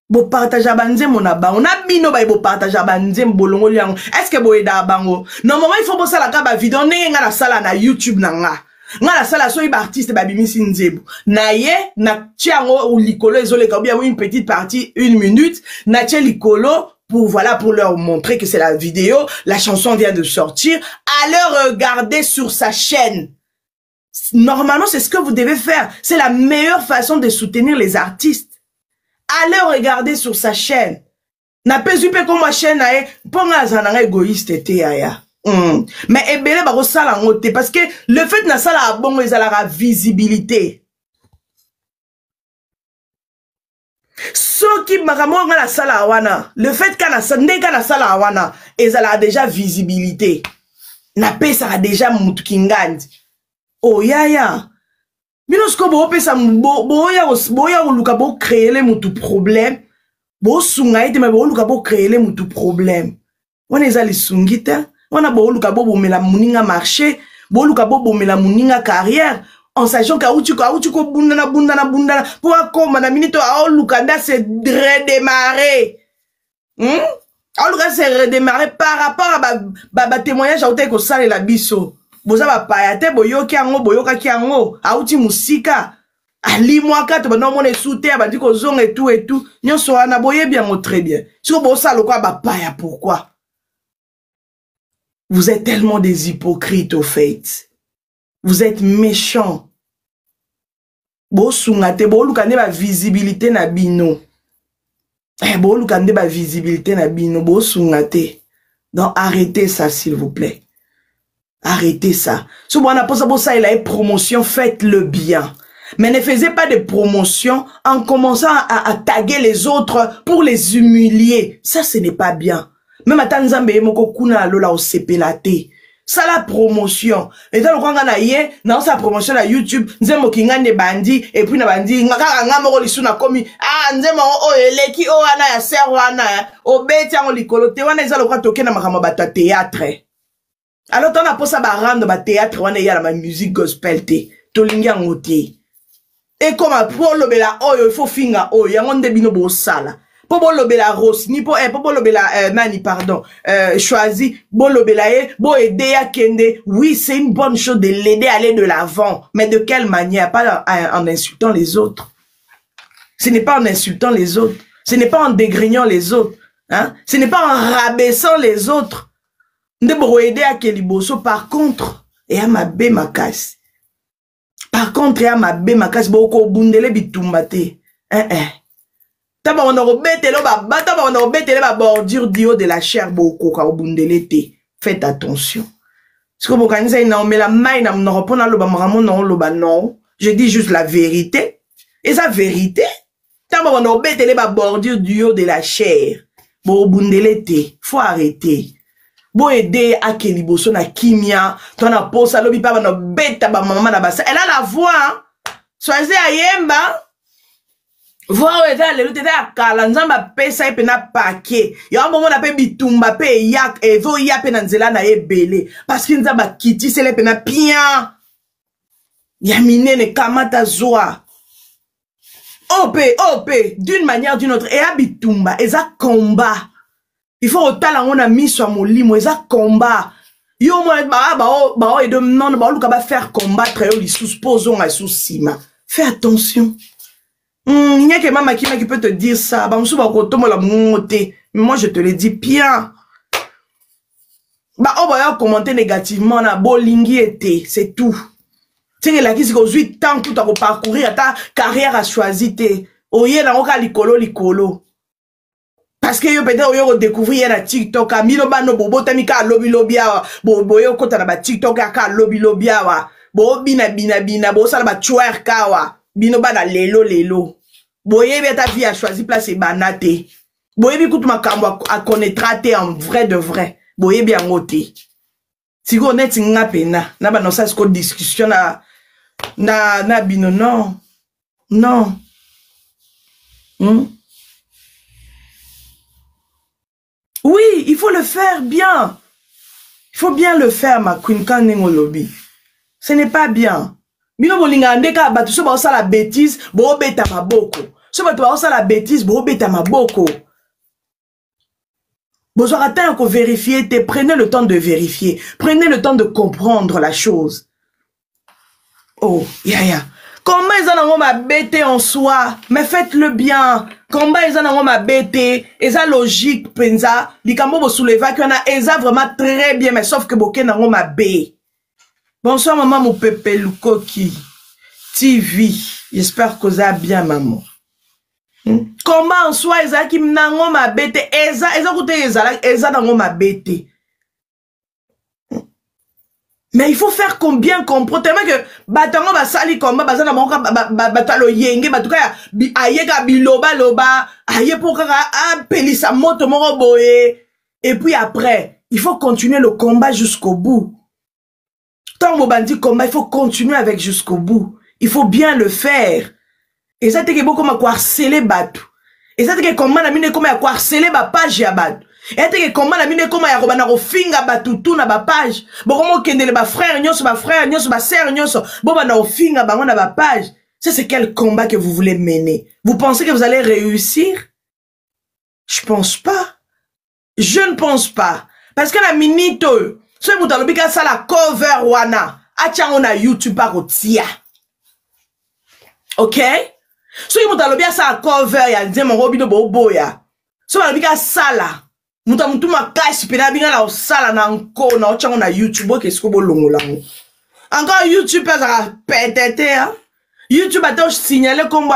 Bo partage abanze mon aba. On a bino ba bo partage abanze bolongo liango. Est-ce que bo eda bango? Normalement, il faut bosser la kaba vidéo. N'est nga la salle na YouTube nanga. Nga la sala so artiste ba bimisi nzebo na ye na tiango ou likolo ezole ka bien une petite partie 1 minute na tia likolo pour leur montrer que c'est la vidéo, la chanson vient de sortir, allez regarder sur sa chaîne. Normalement c'est ce que vous devez faire, c'est la meilleure façon de soutenir les artistes. Allez regarder sur sa chaîne. Na pezupe comme ma chaîne na e ponga zananga égoïste te ya. Mais ebele ba sala ngote parce que le fait na sala bon ezala visibilité. Ce qui makamo nga la sala wana, le fait kana na sala wana ezala déjà visibilité. Na pesa a déjà mutu kingandi. Oh ya. Binosko bo pesa boya oluka bo créer le mutu problème. Bo sunga ite mais bo oluka bo créer le mutu problème. Wana ezali sungita. On a beau luka bobo me la muninga marché, beau luka bobo me la muninga carrière, en sachant qu'à où tu ko bundana pour comme na minute à luka da c'est redémarrer. À luka c'est redémarrer par rapport à ba témoignage à ko sale la biso. Boza ba payate boyoki ango boyoka ki ango, à uti musika. Ali moi quatre ba non mon souté ba dit ko zong et tout. Nyonso ana boye bien très bien. Si bo sale quoi ba paya pourquoi? Vous êtes tellement des hypocrites au fait. Vous êtes méchants. Bo sungate, bo lukande ba visibilité na bino. Bo lukande ba visibilité na bino, bo sungate. Donc arrêtez ça s'il vous plaît. Arrêtez ça. Si vous avez posé ça, il a une promotion, faites-le bien. Mais ne faisez pas de promotion en commençant à taguer les autres pour les humilier. Ça, ce n'est pas bien. Même à Tanzambé, moko kuna lola o sepelate. Ça la promotion. Et dans le coin na ye, na sa promotion na YouTube, nzemo kingane bandi et puis na bandi ngaka moko lisu na komi nzemo o eleki o ana ya ser wana o beti ngo likolo te wana ezalo kwa toke na makama bata théâtre. Alors on a posa ba rendre ba théâtre wana ya la musique gospel te. Tolinga ngote. Et comme pour lobela oyo il faut finga oyo yango ndebino bo sala. Pobo lobela rose ni pobo lobela nani pardon choisi bo lobela bo aider à kende. Oui, c'est une bonne chose de l'aider à aller de l'avant, mais de quelle manière? Pas en insultant les autres. Ce n'est pas en insultant les autres, ce n'est pas en dégrignant les autres, hein? Ce n'est pas en rabaissant les autres. Ndebo aider à keliboso par contre et à ma bé ma casse. Par contre, ya mabe makasi boko bundele bitumba te. Taba on a rebêté le baba, taba on a rebêté le bordure du haut de la chair boko ka bundele te. Faites attention. Parce que bokanisa ina mais la main na no repona lo ba mramon non lo ba non. Je dis juste la vérité. Et sa vérité, taba on a rebêté le bordure du haut de la chair. Bo bundele te, faut arrêter. Bo aider à Keliboso na kimia, ton a posa lobi pa no beta ba maman na basa. Elle a la voix, hein. Soisé ayemba. Voix eza le tete akala nzamba pesa e pena paquet. Ya un moment na pe bitumba pe yak evo ya pe na nzela na ebele parce que nzamba kiti c'est le pena pia. Ya minene kamata zoa. OP d'une manière d'une autre et à bitumba eza combat. Il faut autant la on a mis sur mon lit, moi, ça combat. Yo, moi, et de non, ba faire combattre, yo, les sous-posons à sous-sima. Fais attention. Il n'y a que maman qui peut te dire ça. Bah, mais moi, je te le dis bien. Bah, on va commenter négativement, na bolingi été, c'est tout. Tu sais, la qui c'est qu'aux 8 ans, tout à parcourir, ta carrière à choisir, oye, na oka likolo. Parce que yo peut-être yo découvrir na TikTok a miloba no bobo tamika lobby awa bobo yo kota na ba TikTok aka lobby awa bo bina bo sala ba twerk awa bino ba na lelo boye beta vie a choisi place banate boye bi kutu makambo a connaîtra te en vrai de vrai boye bien ngote si go net nga pena na ba no sa ko discussion na bino non Oui, il faut le faire bien. Il faut bien le faire, ma queen, quand on lobby. Ce n'est pas bien. Bino bolinga ndeka batu so ba osa la bêtise, bo beta maboko. So batu ba osa la bêtise, bo beta maboko. Besoin attendre qu'on vérifie, prenez le temps de vérifier. Prenez le temps de comprendre la chose. Oh, ya. Comment ils en ont ma bête en soi, mais faites-le bien. Comment ils en ont ma bête, et ça logique, penza, likambo bo souleva qu'il y en a, et ça vraiment très bien, mais sauf que boké n'ont ma bête. Bonsoir maman, mon pépé Lukoki, TV, j'espère que ça bien maman. Comment en soi, ils ont qui n'ont ma bête, et ça coûte ils n'ont ma bête. Mais il faut faire combien comprendre tellement que batango ba sali combat bazana monka batalo yenge batuka ayeka biloba loba aye pour kaka pelisa moto moko boye et puis après il faut continuer le combat jusqu'au bout. Tant que bandi combat il faut continuer avec jusqu'au bout. Il faut bien le faire. Et ça te que beaucoup ma ko harceler batu. Et ça te que comment na mine comme ya ko harceler ba page ya batu. Et te comment la mine comment ya robana ko finga batutu na ba page bo comment kendele ba frère nyonso ba sœur nyonso bo bana ko finga bango na ba page. Ça c'est quel combat que vous voulez mener? Vous pensez que vous allez réussir? Je pense pas. Je ne pense pas parce que la minito so mutalobi ka sala cover wana acha on a YouTube pa rotia. OK? So mutalobi sa cover ya nzema robido boboya. So mutalobi ka sala mutu makasi pena binga la osala na nko na ochango na YouTube ke siko bolongola ngo. Encore YouTube ça pétété hein. YouTube a signalé comme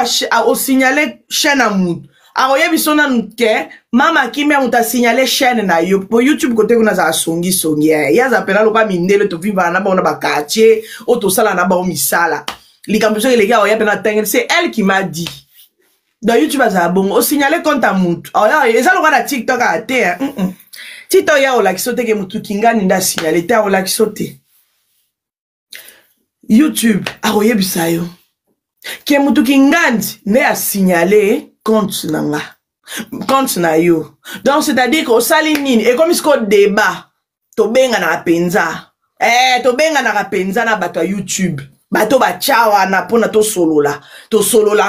au signalé chaîne à mout. Alors yebisona nke mama kimia muta signalé chaîne na yo. Pour YouTube côté kuna za songi ya za pena loka mindele to viva na ba na ba quartier o to sala na ba o misala. Likambiso les gars ya pena tengel c'est elle qui m'a dit. Dans YouTube, ça bon. Au signalé compte à mout. Oh là, et ça le droit TikTok à terre. TikTok ya ola kisote ke mutu kingani nda signalé ta ola kisote. YouTube a roye bisayo. Ke mutu kingandi ne a signalé compte nanga. Compte na yo. Donc c'est-à-dire que sali nini et comme isko débat to benga na penza. To benga na penza na bato YouTube. Bato ba chawa na pona to solola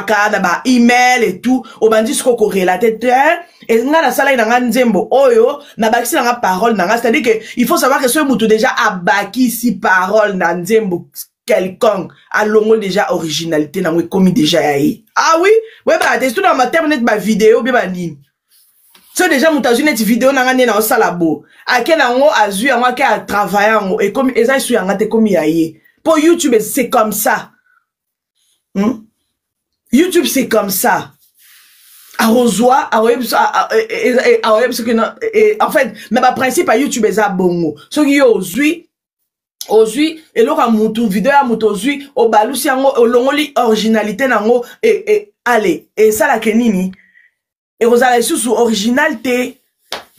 ka na ba email et tout obandi sko ko relater et nga na sala ina nzembo oyo na bakisi na parole na c'est-à-dire que il faut savoir que ce mutu déjà abaki si parole na nzembo quelconque a longo déjà originalité na ngwe komi déjà yayi. Ah oui ouais ba c'est tout dans ma terme net ba vidéo bien ba nini so déjà mutu net vidéo na ngane na osala bo akena ngo azu ya ngwa ke a travailler ngo et comme eza su ya ngate komi yayi. Pour YouTube, c'est comme ça. YouTube, c'est comme ça. En fait, mais par principe, à YouTube, c'est bon. Ce qui est aujourd'hui, et là, on a vidéo à aujourd'hui, au balousi, au longoli, originalité, et allez, et ça, la kenini. Et vous avez sous originalité.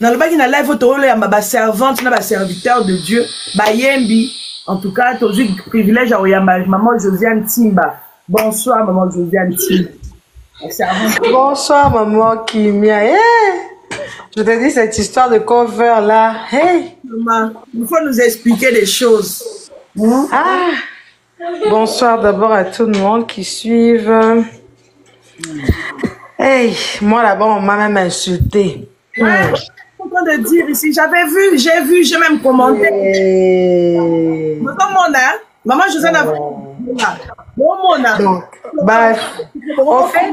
Dans le bas, il y a live, il y a servante, il y a serviteur de Dieu, Bayembi. En tout cas, tu as eu le privilège à maman Josiane Timba. Bonsoir, maman Josiane Timba. Bonsoir, maman Kimia. Hey, je te dis cette histoire de cover là. Hey. Maman, il faut nous expliquer des choses. Ah. Bonsoir d'abord à tout le monde qui suivent. Hey, moi là-bas, on m'a même insulté. Je suis en train de dire ici, j'ai même commenté. Maman Josiane a donc, en fait,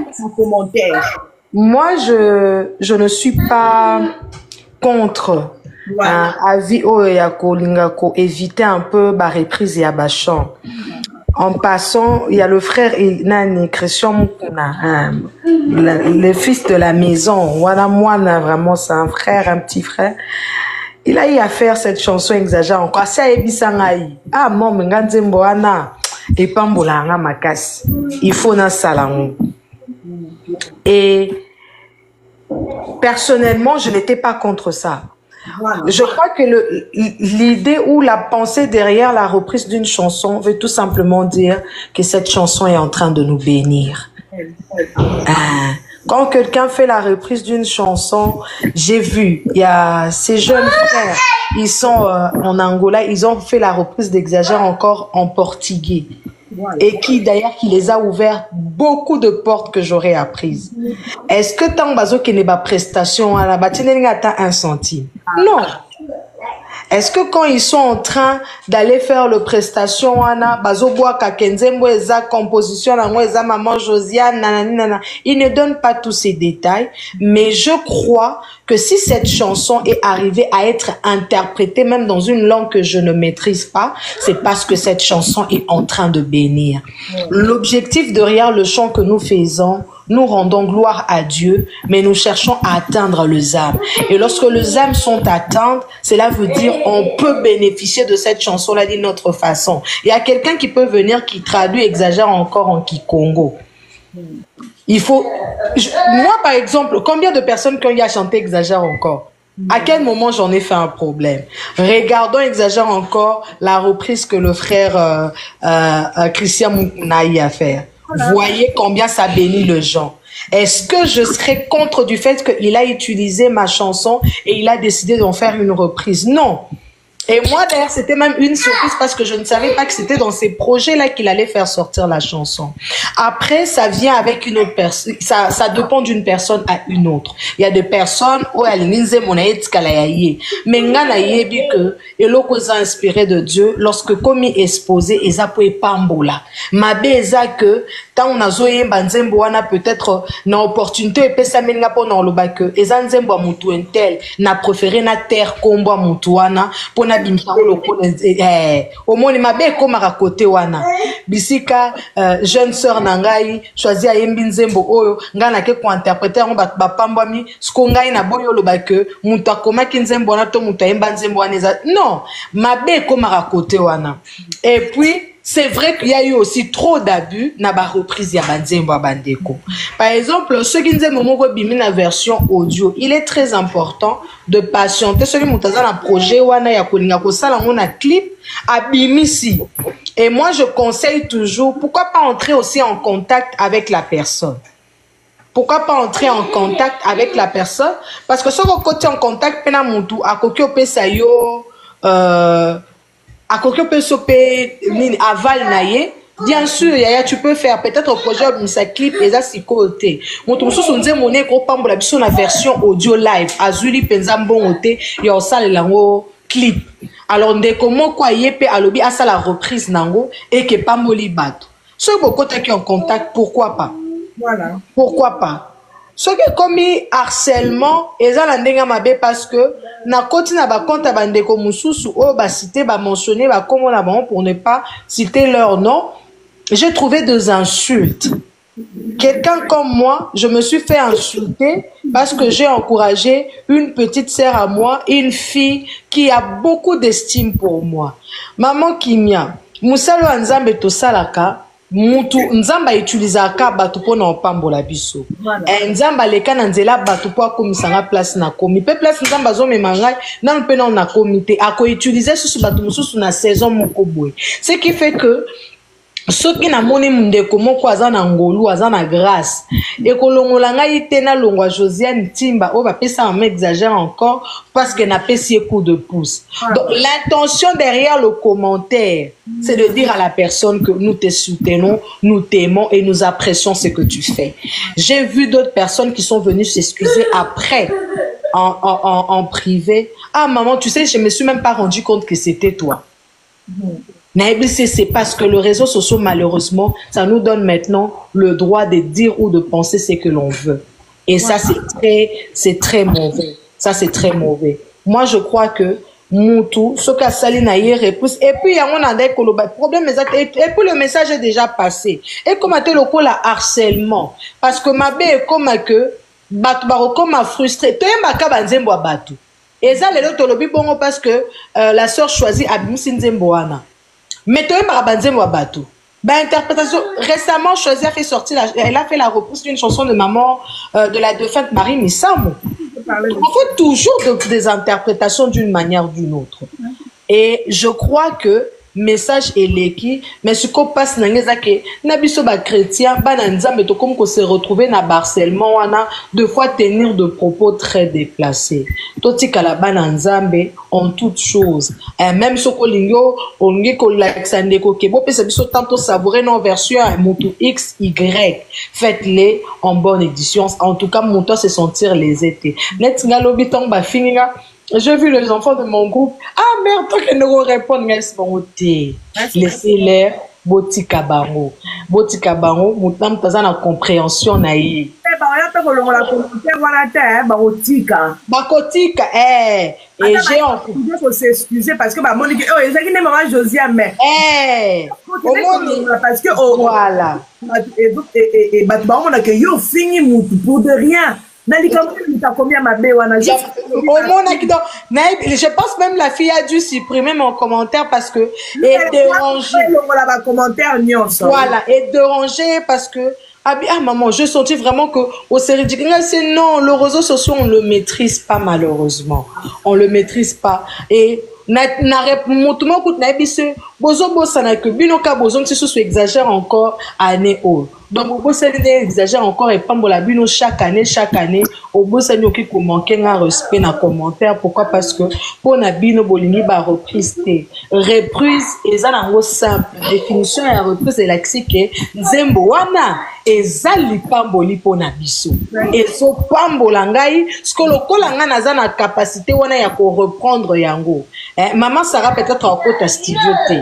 moi, je ne suis pas contre avis éviter un peu la reprise et la chant. En passant, il y a le frère Nani Christian le fils de la maison. Voilà, moi, vraiment, c'est un frère, un petit frère. Il a eu à faire cette chanson exagère encore. Ça ah, mon m'enganzemboana. Et pambolanga makas. Il faut un salon. Et personnellement, je n'étais pas contre ça. Je crois que l'idée ou la pensée derrière la reprise d'une chanson veut tout simplement dire que cette chanson est en train de nous bénir. Quand quelqu'un fait la reprise d'une chanson, j'ai vu, il y a ces jeunes frères, ils sont en Angola, ils ont fait la reprise d'Exagère encore en portugais. Et qui d'ailleurs qui les a ouvert beaucoup de portes que j'aurais apprises. Est-ce que tant bazo qui n'est pas prestation à la bâtine un centime? Non. Est-ce que quand ils sont en train d'aller faire le prestation ana bazo bois kakenzembo eza composition na moi eza maman Josiane nanana, ils ne donnent pas tous ces détails, mais je crois que si cette chanson est arrivée à être interprétée même dans une langue que je ne maîtrise pas, c'est parce que cette chanson est en train de bénir. L'objectif derrière le chant que nous faisons, nous rendons gloire à Dieu, mais nous cherchons à atteindre les âmes. Et lorsque les âmes sont atteintes, cela veut dire on peut bénéficier de cette chanson-là d'une autre façon. Il y a quelqu'un qui peut venir, qui traduit, exagère encore en Kikongo. Il faut... moi, par exemple, combien de personnes qui ont eu à chanter exagèrent encore? À quel moment j'en ai fait un problème? Regardons exagère encore la reprise que le frère Christian Mounaï a fait. Voyez combien ça bénit le gens. Est-ce que je serais contre du fait qu'il a utilisé ma chanson et il a décidé d'en faire une reprise? Non. Et moi, d'ailleurs, c'était même une surprise parce que je ne savais pas que c'était dans ces projets-là qu'il allait faire sortir la chanson. Après, ça vient avec une autre personne. Ça dépend d'une personne à une autre. Il y a des personnes où elles disent mon aïe, mais ngana yebi que et l'autre inspiré de Dieu lorsque comme il exposé et ça peut pambola. Ma beza que tant on a zoé banzembo wana peut-être na opportunité et pesa menga pour na loba que ezanzembo mutu entel na préféré na terre kombo mutu wana pour na bimpa loko au moins ma be komaka côté wana bisika jeune sœur nangai choisi ayembi nzembo oyo ngana ke ko interpréter on ba pambami sko ngai na boyo loba que mutu akomaki nzembo wana to mutu ayemba nzembo wana non ma be komaka côté wana. Et puis c'est vrai qu'il y a eu aussi trop d'abus na ba reprise ya banzembo ya bandeko. Par exemple, ce qui nzembo moko bimi na version audio, il est très important de patienter ce qui mutaza na projet wana ya kolinga ko sala ngona clip abimisi. Et moi je conseille toujours pourquoi pas entrer aussi en contact avec la personne. Pourquoi pas entrer en contact avec la personne parce que ce côté en contact pena mutu akoki opesa yo à quoi peut s'opérer aval naïe bien sûr yaya tu peux faire peut-être au projet misa clip et ça c'est côté mon tout sous nze moné ko pambola biso na version audio live azuli penza mbongote yo sala lango clip alors ndeko moko yepe alobi asa la reprise nango et que pamboli bato ceux beaucoup qui en contact pourquoi pas voilà pourquoi pas. Ce qui est commis harcèlement, et ça la ndenga mabe parce que na koti na ba compte bandeko mususu o ba citer ba mentionner ba comme on a bon pour ne pas citer leur nom. j'ai trouvé des insultes. Quelqu'un comme moi, je me suis fait insulter parce que j'ai encouragé une petite sœur à moi, une fille qui a beaucoup d'estime pour moi. Maman Kimia, musalo nzambe to salaka, mutu nzamba utilizaka batu po na opambola biso. Nzamba leka na nzela batu po akomisanga place na komi. Pe place nzamba zo memangai na mpe na komité ako utiliser susu batu mususu na saison moko boy. Ce qui fait que ceux qui na moni mundeko moko aza na ngolu aza na grâce et kolongola ngai te na longwa Josiane Timba o ba pesa on exagère encore parce que na pesi coup de pouce. Donc l'intention derrière le commentaire c'est de dire à la personne que nous te soutenons, nous t'aimons et nous apprécions ce que tu fais. J'ai vu d'autres personnes qui sont venues s'excuser après en privé. Ah maman, tu sais, je me suis même pas rendu compte que c'était toi. C'est parce que le réseau social, malheureusement, ça nous donne maintenant le droit de dire ou de penser ce que l'on veut. Et ça, c'est très mauvais. Ça, c'est très mauvais. Moi, je crois que Moutou, ce qu'a sali na hier repousse. Et puis, on a des problèmes. Et puis, le message est déjà passé. Et comme tu le la harcèlement. Parce que ma bé est comme que, comme frustré. Tu es ma kabanzembo à Batou. Et ça, les autres, le bon parce que la sœur choisit Abimsi Nzemboana. Mais tu es Marabanzem Wabatou. Ben, interprétation, récemment, Choisi a fait sortir, elle a fait la repousse d'une chanson de maman de la défunte Marie Missamou. On fait toujours des interprétations d'une manière ou d'une autre. Et je crois que message eleki mais ce qu'on passe na ngeza ke na biso ba chrétien ba na nzambe to comme qu'on se retrouver na harcèlement wana deux fois tenir de propos très déplacés toti kala ba na nzambe en toute chose et même ce ko lingo ongi ko laxande ko ke bo pesa biso tanto savourer nos versions mutu x y faites-les en bonne édition en tout cas monto se sentir les étés net ngalobi tong ba fininga. J'ai vu les enfants de mon groupe. Ah merde, toi qui nous répondent, laissez-les botika bango. Botika bango, moutam taza na compréhension na yi. Bakotika, et j'ai envie. Il faut s'excuser parce que bah mon dit oh ils ont maman Josiane mais parce que voilà. Et bah on a que yo fini moutou pour de rien. Je pense même la fille a dû supprimer mon commentaire parce que est dérangée. Voilà, est dérangée parce que ah maman, je sentis vraiment que au série c'est non, le réseau social on le maîtrise pas malheureusement. On le maîtrise pas et exagère encore année haut. Donc vous exagère encore et pambola bino chaque année au bout ça nous qui manquer un respect dans commentaire pourquoi parce que pour na bino bolini ba reprise et ça nango simple définition ya reprise est laxique nzembo wana ezali pamboli pona biso et so pambola ngai skolo kolanga naza na capacité wana ya ko reprendre yango. Maman Sarah peut-être au côté studio T.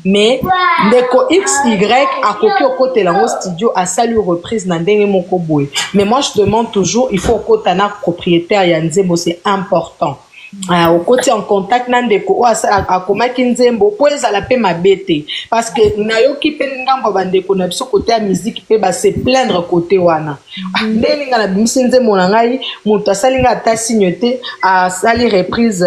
Mais ndeko XY à côté au côté la studio a salué reprise na ndenge moko boy. Mais moi je demande toujours il faut au côté na propriétaire ya nzembo c'est important. Au côté en contact na ndeko a komaki nzembo po ezala pe mabete parce que nayoki pe ngambo bandeko na biso côté ya musique pe ba se plaindre côté wana. Ndelinga na bimisi nzembo na ngai mutu asalinga ata signeté a sali reprise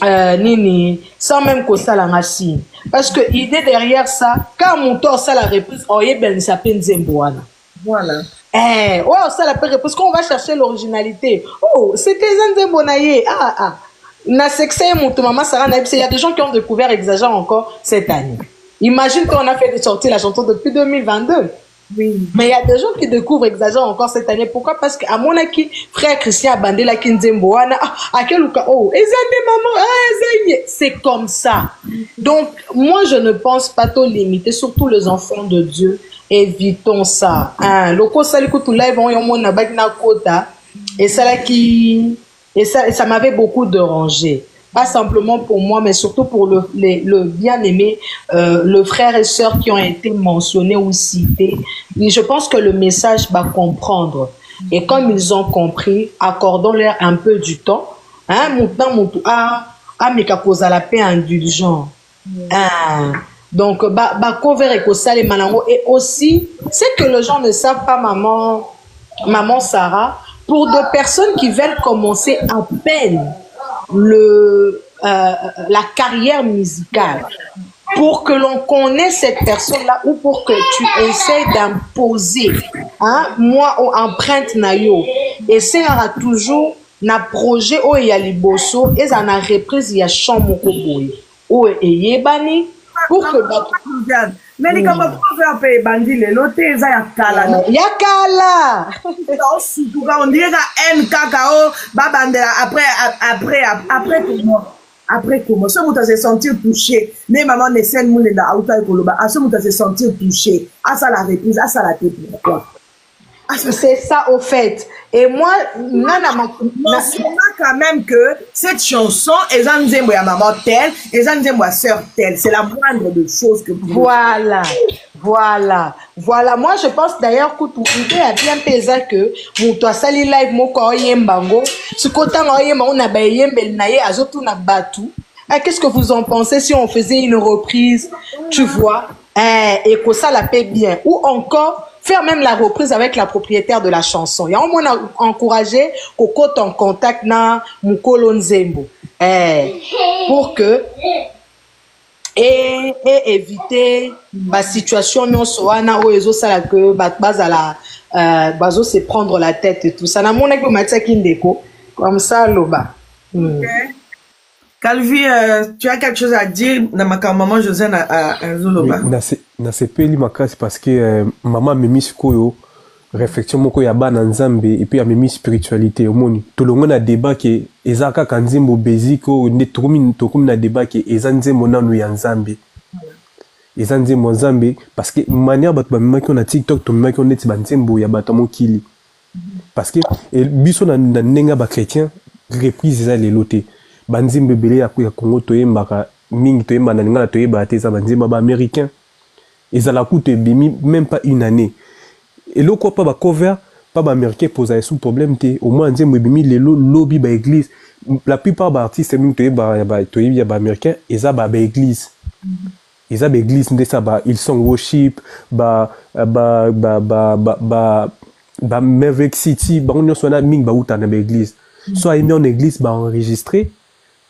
nini sans même que ça la racine parce que idée derrière ça quand mon tour ça la reprise oye ben ça peine zemboana voilà ça la reprise parce qu'on va chercher l'originalité c'était Nzembonaye na sexe mon maman Sarah Naïb il y a des gens qui ont découvert exagère encore cette année imagine qu'on a fait sortir la chanson depuis 2022. Oui. Mais il y a des gens qui découvrent exagère encore cette année. Pourquoi? Parce qu'à mon avis, frère Christian a bandé la Kinzemboana. À quel cas? C'est comme ça. Donc, moi, je ne pense pas trop limiter, surtout les enfants de Dieu. Évitons ça. Loko salikutu live on yomon na bagna kota. Et ça m'avait beaucoup dérangé. Pas simplement pour moi, mais surtout pour le bien-aimé, le frère et sœur qui ont été mentionnés ou cités. Et je pense que le message va comprendre. Et comme ils ont compris, accordons-leur un peu du temps. Mais qu'à cause de la paix indulgent. Donc, cover et kosa les malango. Et aussi, c'est que les gens ne savent pas, maman Sarah, pour des personnes qui veulent commencer à peine la carrière musicale, pour que l'on connaisse cette personne-là ou pour que tu essaies d'imposer, hein, moi, empreinte nayo, et c'est toujours na projet où il y a les bosso et ça na reprise il y a chambre boy où et bani pour que mais les comme proverbe pe bandi le lote za ya kala ya kala surtout quand on dirait un cacao ba bandela après comment ce muta se sentir touché mais maman ne scène moule da auta ekoloba à ce muta se sentir touché à ça la reprise à ça la tête pourquoi c'est ça au fait. Et moi, quand même que cette chanson, ils ont dit moi maman telle, ils ont dit moi sœur telle. C'est la moindre des choses que vous. Voilà. Moi, je pense d'ailleurs que tout le monde a bien pesé que mon toi sali live mon ko yembango. Ce côté on a yembel naie azotu na batu. Qu'est-ce que vous en pensez si on faisait une reprise, tu vois, et que ça la paie bien, ou encore faire même la reprise avec la propriétaire de la chanson. Il y a au moins encouragé Coco en contact na Mukolo Nzembo. Pour que et éviter la situation non soana où ils ont ça que base à la bazo se prendre la tête et tout ça. Na mon équipe Matia Kindeko comme ça loba. Calvi, tu as quelque chose à dire dans ma maman Josiane à Zoloba? Na sepeli makasi parce que maman memi sikoyo réflexion moko ya bana nzambe et puis ya memi spiritualité omoni tolongo na débat ke ezaka kanzimbo beziko ne tokomi na débat ke ezanzembo nanu ya nzambe ezanzembo nzambe parce que manière bato bamemaki na TikTok tomemaki neti banzembo ya bato mokili parce que biso na ndenge ba chrétien reprise eza lelo te banzimbe belé ya Congo toyembaka mingi toyemba na lingala toyeba te za banzimba ba américain ezala coûte bimi même pas une année et le quoi pas ba cover pas ba américain posa sous problème te au moins nzembo bimi lelo lobby ba église la plupart ba artistes mingi toyeba ba américain eza ba église eza ba église nde ça ba ils sont worship ba Maverick City ba on sona mingi ba uta na ba église soit mis en église ba enregistrer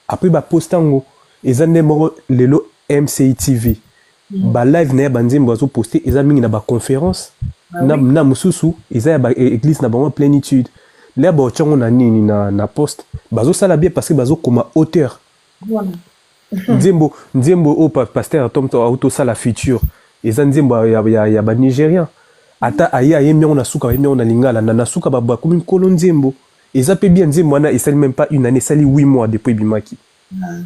après ba postango eza ndemo lelo MCI TV ba live na banzimbo bazo poster eza mingi na ba conférence na mususu eza ba église na ba plénitude là ba tchango na nini na poste bazo sala bien parce que bazo comme auteur voilà nzembo au pasteur Tom auto sala future eza nzembo ya ba nigérien ata aya yemi on na suka yemi on na lingala na suka ba comme kolo nzembo eza pe bien nzembo na esali même pas une année sali 8 mois depuis bimaki.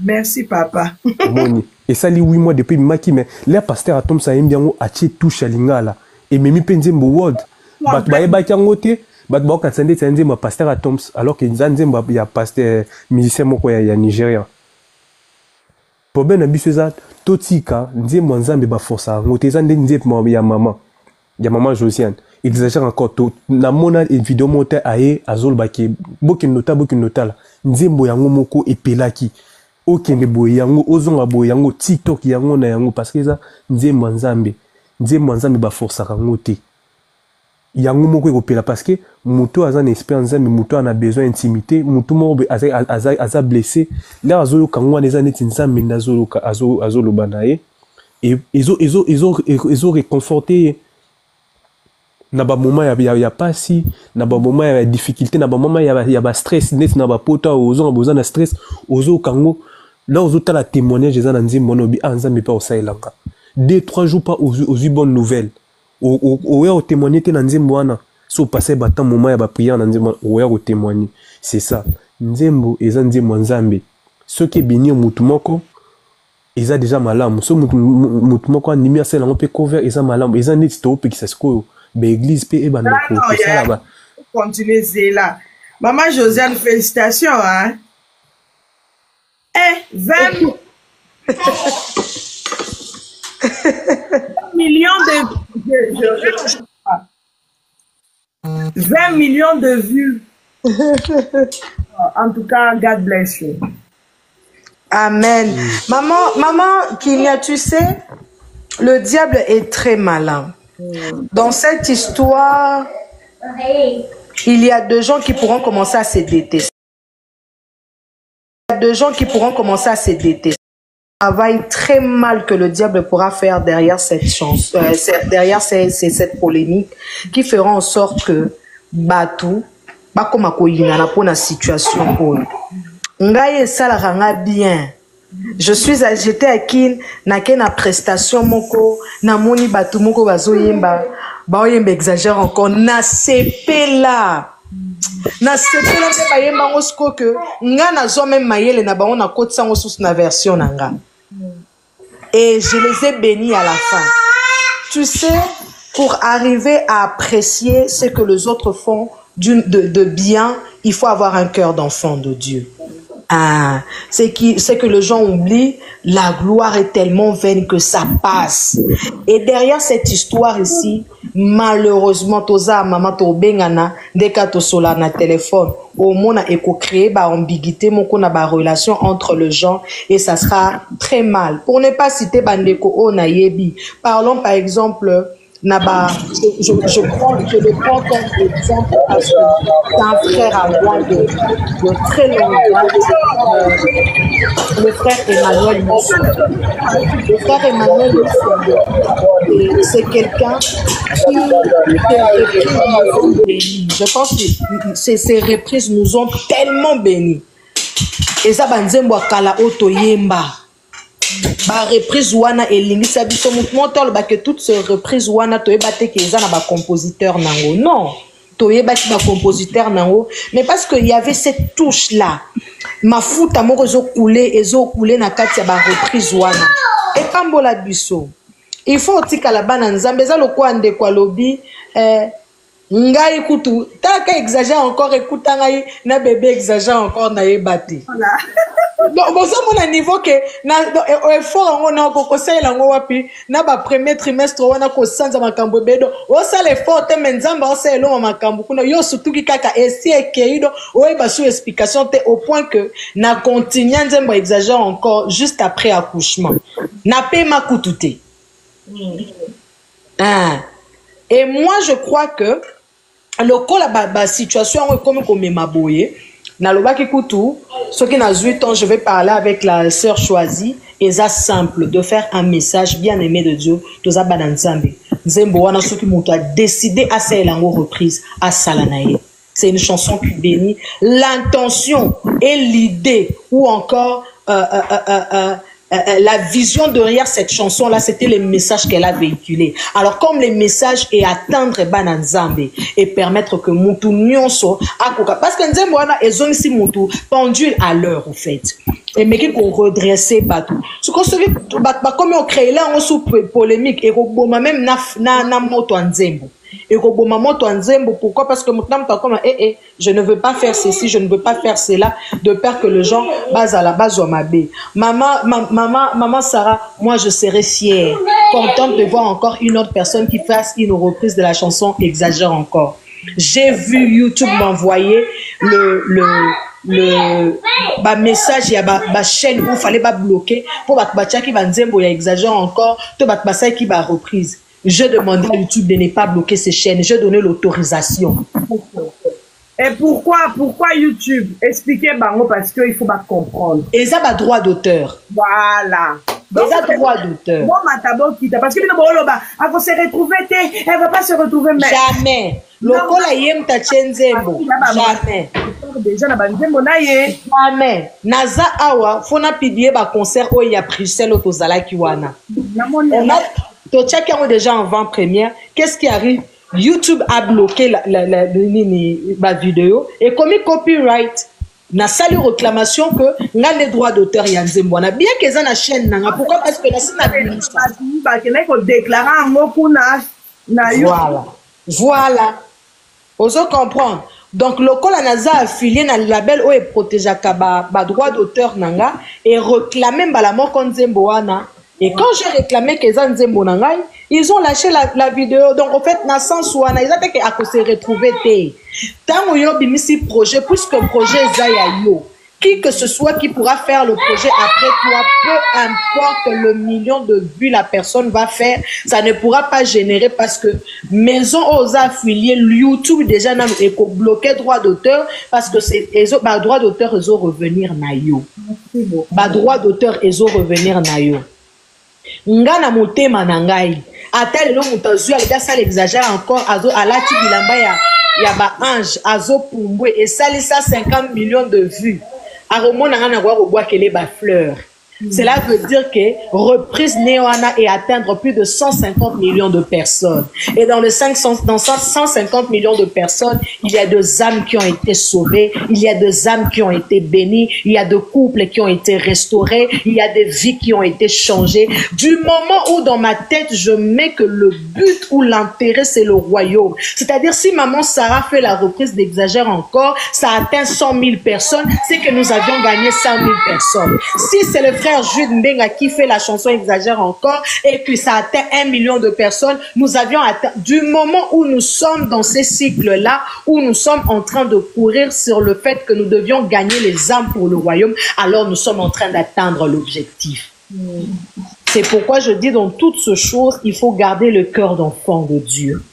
Merci papa. Moni et sali 8 mois depuis bimaki mais là pasteur Tom ça yemi bien a tie touche à lingala et memi pe nzembo world bat ba eba kango te bat ba ka tsende nzembo pasteur Tom alors que nzembo ya pasteur musicien moko ya Nigeria. Problème na biso za totika nzembo nzambe ba força ngote za nzembo ya maman Josiane exagère encore tout na mona une vidéo monté aye azol baki bokin nota la nzembo yango moko epelaki okende boye yango ozonga boye yango TikTok yango na yango parce que ça nzembo nzambe ba force yango te yango moko ekopela parce que muto aza na esprit nzambe muto ana besoin d'intimité muto mo aza blessé là azolo kango neza neti nzambe nazolo azolo banaye et ils ont réconforté na ba moment ya pasi na ba moment ya difficulté na ba moment ya ba stress net na ba pota ozo besoin na stress ozo kango là ozo ta la témoignage za na nzimbo no bi anzambe pa osailanga 2-3 jours pas aux bonnes nouvelles au témoigner te na nzimbo wana so passer ba temps moment ya ba prière na nzimbo au témoigner c'est ça nzimbo eza nzimbo nzambe ce qui bénir mutu moko eza déjà malamu so mutu moko animi asela ngo pe cover eza malamu eza net to pe kisasko l'église peut et continuer Zéla. Maman Josiane, félicitations, hein. 20 millions de 20 millions de vues. En tout cas, God bless you. Amen. Maman, Kinia, tu sais, Le diable est très malin. Dans cette histoire, il y a deux gens qui pourront commencer à se détester. Il y a deux gens qui pourront commencer à se détester. Travail très mal que le diable pourra faire derrière cette chance, derrière cette polémique, qui feront en sorte que Batou, comme pour la situation pour Ngaye salaranga bien. J'étais à Kin, na prestation moko, na moni Batou moko bazoyemba, baoyemba exagère encore, na CP là. Na CP là te bayemba ngosko que nga na zo même mayele na baon na côté sango sous na version nanga. Et je les ai bénis à la fin. Tu sais, pour arriver à apprécier ce que les autres font de bien, il faut avoir un cœur d'enfant de Dieu. Ah, c'est que les gens oublient, la gloire est tellement vaine que ça passe. Et derrière cette histoire ici, malheureusement, toza maman to bengana dès to sola na téléphone, au monde a créé ba ambiguïté, mon qu'on a ba relation entre les gens et ça sera très mal. Pour ne pas citer bandeko o na yebi, parlons par exemple Naba, je le prends comme exemple parce que c'est un frère à moi de très longtemps, le frère Emmanuel Moussou. Le frère Emmanuel Moussou, c'est quelqu'un qui béni. Je pense que ces reprises nous ont tellement bénis. Et ça, banzembo kala otoyemba. Ba reprise wana elingisa biso moto ba que toutes ces reprises wana toyeba te ke eza na ba compositeur nango non toyeba ki ba compositeur nango mais parce que il y avait cette touche là mafuta moko zo couler na kati ya ba reprise wana et pambola biso il faut tika la bana nzambe za lokwa ndeko alobi ngai kutu taka exagère encore écouta ngai na bébé exagère encore na yebate voilà. Donc, bon, ça, mon niveau que, effort, on a conseil la wapi, na ba premier trimestre, on a conseil ma cambo bedo, on ça l'effort, te menzamba, on sait l'homme ma cambo, kuna, yo, surtout qui kaka, esi et keido, ouais, bah, sous explication, te, au point que, na continue, nzembo exagère encore, juste après accouchement. Na paie ma coutouté. Ah. Et moi, je crois que, le col, la situation, comme m'a boyé, Nalobaki Koutou, ce qui n'a 8 ans, je vais parler avec la sœur choisie, et ça simple, de faire un message bien aimé de Dieu, Toza Bananzambe. Nzembo wana ceux qui m'ont décidé à faire la reprise à Salanae. C'est une chanson qui bénit l'intention et l'idée, ou encore la vision derrière cette chanson-là, c'était le message qu'elle a véhiculé. Alors, comme le message est atteindre Bananzambe et permettre que Moutou Nyonso, parce que Nzembo wana ezong si Moutou pendule à l'heure, en fait. Et mais qui qu'on redresser Batou. Ce qu'on se dit, comme on crée là, on sous polémique et qu'on même na moto Nzembo. Et pourquoi? Parce que maintenant, je ne veux pas faire ceci, je ne veux pas faire cela, de peur que les gens basent à la base ou à ma baie. Maman Sarah, moi je serais fière, contente de voir encore une autre personne qui fasse une reprise de la chanson Exagère encore. J'ai vu YouTube m'envoyer le message, il y a ma chaîne où il fallait pas bloquer pour qui va Nzembo, il exagère encore, tout ça qui va reprise. Je demandais à YouTube de ne pas bloquer ces chaînes. Je donnais l'autorisation. Et pourquoi YouTube? Expliquez Bango parce qu'il faut pas comprendre. Et ça va droit d'auteur. Voilà. Et ça droit d'auteur. Moi, ma tabo quitte parce que elle va se retrouver, elle va pas se retrouver mais jamais. Lokola yem ta chenzembo. Jamais. Déjà na banzembo na ye. Jamais. Naza awa fona pidie ba concert où il y a Bruxelles au Tozala Kiwana. On a Tochaki a déjà en avant-première. Qu'est-ce qui arrive? YouTube a bloqué la vidéo et comme copyright, n'a salué réclamation que n'a les droits d'auteur Yanzembo. Bien que ça na chaîne nanga. Pourquoi? Parce que la scène a déclaré un mot pour voilà. Vous comprendre. Donc le col anaza affilié dans le label où est protégé ba droit d'auteur nanga et réclamé la mort Nzembo wana. Et quand j'ai réclamé que ça Nzembo nangai, ils ont lâché la vidéo. Donc en fait na sens wana ils ont se retrouver té. Tant yo bimisi projet puisque projet za ya yo. qui que ce soit qui pourra faire le projet après toi, peu importe le million de vues la personne va faire, ça ne pourra pas générer parce que maison aux affiliés, YouTube déjà n'a bloqué droit d'auteur parce que c'est droit d'auteur ils ont revenir na yo. Droit d'auteur ils ont revenir na yo. Ngana motema na ngai. Ata lelo mutu azwi aleka sala exagère encore azo alati bilamba ya ba ange azo pumbwe et salisa 50 millions de vues. Aromona ngana kwa robwa kele ba fleurs. Cela veut dire que reprise Néoana et atteindre plus de 150 millions de personnes. Et dans 150 millions de personnes, il y a des âmes qui ont été sauvées, il y a des âmes qui ont été bénies, il y a des couples qui ont été restaurés, il y a des vies qui ont été changées. Du moment où dans ma tête, je mets que le but ou l'intérêt, c'est le royaume. C'est-à-dire, si maman Sarah fait la reprise d'Exagère encore, ça atteint 100 000 personnes, c'est que nous avions gagné 100 000 personnes. Si c'est le frère Jude Mbenga qui fait la chanson Exagère encore et que ça atteint 1 million de personnes, nous avions atteint, du moment où nous sommes dans ces cycles-là, où nous sommes en train de courir sur le fait que nous devions gagner les âmes pour le royaume, alors nous sommes en train d'atteindre l'objectif. C'est pourquoi je dis dans toutes ces choses, il faut garder le cœur d'enfant de Dieu.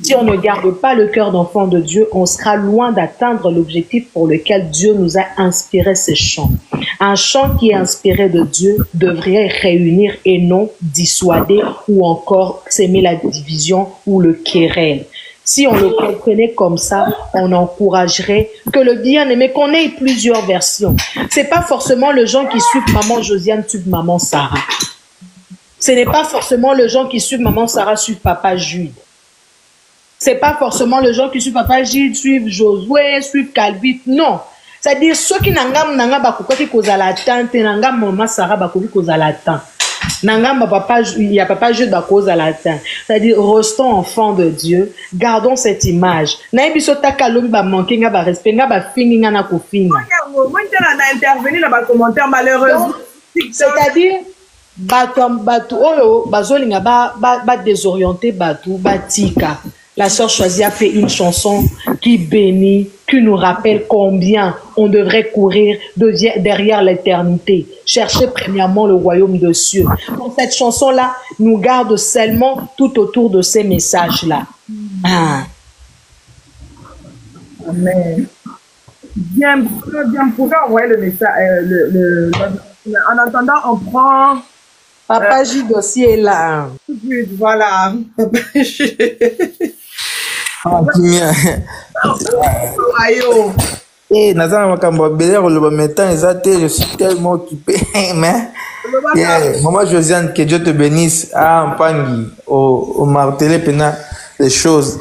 Si on ne garde pas le cœur d'enfant de Dieu, on sera loin d'atteindre l'objectif pour lequel Dieu nous a inspiré ces chants. Un chant qui est inspiré de Dieu devrait réunir et non dissuader ou encore s'aimer la division ou le querelle. Si on le comprenait comme ça, on encouragerait que le bien-aimé, qu'on ait plusieurs versions. C'est pas forcément le gens qui suivent maman Josiane, suivent maman Sarah. Ce n'est pas forcément le gens qui suivent maman Sarah, suivent papa Jude. C'est pas forcément les gens qui suivent Papa Gilles, suivent Josué, suivent Calvit. Non. C'est-à-dire, ceux qui n'angam bakouka qui cause à la tante, n'angam maman Sarah bakouki cause à la tante. N'angam papa, il y a Papa Gilles cause à la tante. C'est-à-dire, restons enfants de Dieu, gardons cette image. Naïbi sota kalobi ba manquer nga ba respect nga ba fingi nga na kofinga. Moi, on a intervenu dans les commentaires malheureusement. C'est-à-dire, batu oyo bazolinga ba désorienter batu batika. La sœur Choisie a fait une chanson qui bénit, qui nous rappelle combien on devrait courir derrière l'éternité. Chercher premièrement le royaume de cieux. Donc cette chanson-là nous garde seulement tout autour de ces messages-là. Ah. Amen. Bien, vous pouvez envoyer le message. En attendant, on prend... Papa J dossier est là. Voilà. Papa J. Eh, Nazana Makambo Belair, le matin, je suis tellement occupé. Mais, maman Josiane, que Dieu te bénisse. Ah, Mpangi, au martelé, pena, les choses.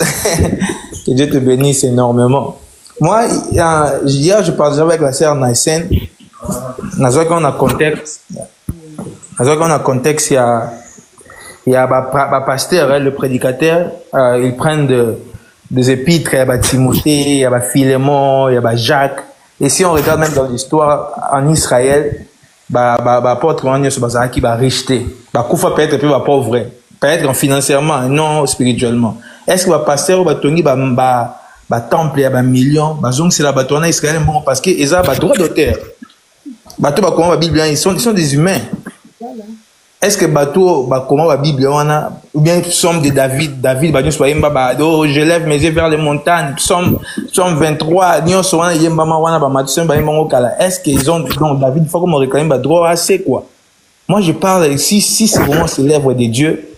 Que Dieu te bénisse énormément. Moi, hier, je parlais avec la sœur Naïsen. Nazana, on a contexte. Nazana, on a contexte, il y a un pasteur, le prédicateur, ils prennent des épîtres, il y a Timothée, il y a Philémon, il y a Jacques. Et si on regarde même dans l'histoire, en Israël, apôtre qui va rejeter. Peut-être pas pauvre, peut-être financièrement, non spirituellement. Est-ce que le pasteur va tenir temple, il y a un million, c'est la bâtonne Israël, parce qu'ils ont un droit d'auteur. Ils sont des humains. Est-ce que bateau comment la Bible ou bien Psaume de David je lève mes yeux vers les montagnes, Psaume 23 est-ce qu'ils ont donc David faut qu'on réclame droit assez quoi. Moi je parle si c'est vraiment c'est l'œuvre de Dieu,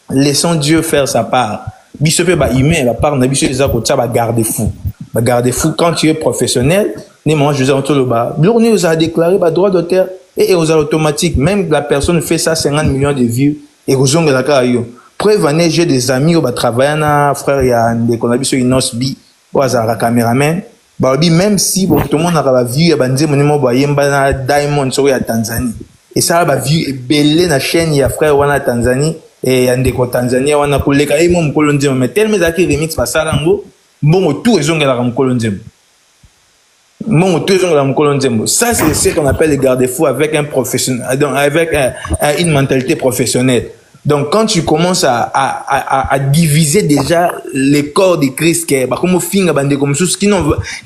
laissons Dieu faire sa part. Bishop ba humain la part na bishop les akota ba garde-fou. Ba garde-fou quand tu es professionnel, né moi José Antolo ba nous a déclaré ba droit d'auteur. Et aux automatiques, même la personne fait ça 50 millions de vues et aux ongles la carrière. Preuve en est, j'ai des amis qui travaillent na frère, il y a des qu'on a vu sur une osbi, ou à caméraman. Même si tout le monde a vu, il y a des monuments na Diamond sur la Tanzanie. Et ça a vu et belé na chaîne, il y a frère wana Tanzanie et il y a des Tanzanie wana collègue et mon colondium. Mais tellement d'aki remix pas ça lango, bon tout les ongles la colondium. Ça, c'est ce qu'on appelle les garde-fous avec un professionnel, avec une mentalité professionnelle. Donc, quand tu commences à diviser déjà les corps de Christ, qui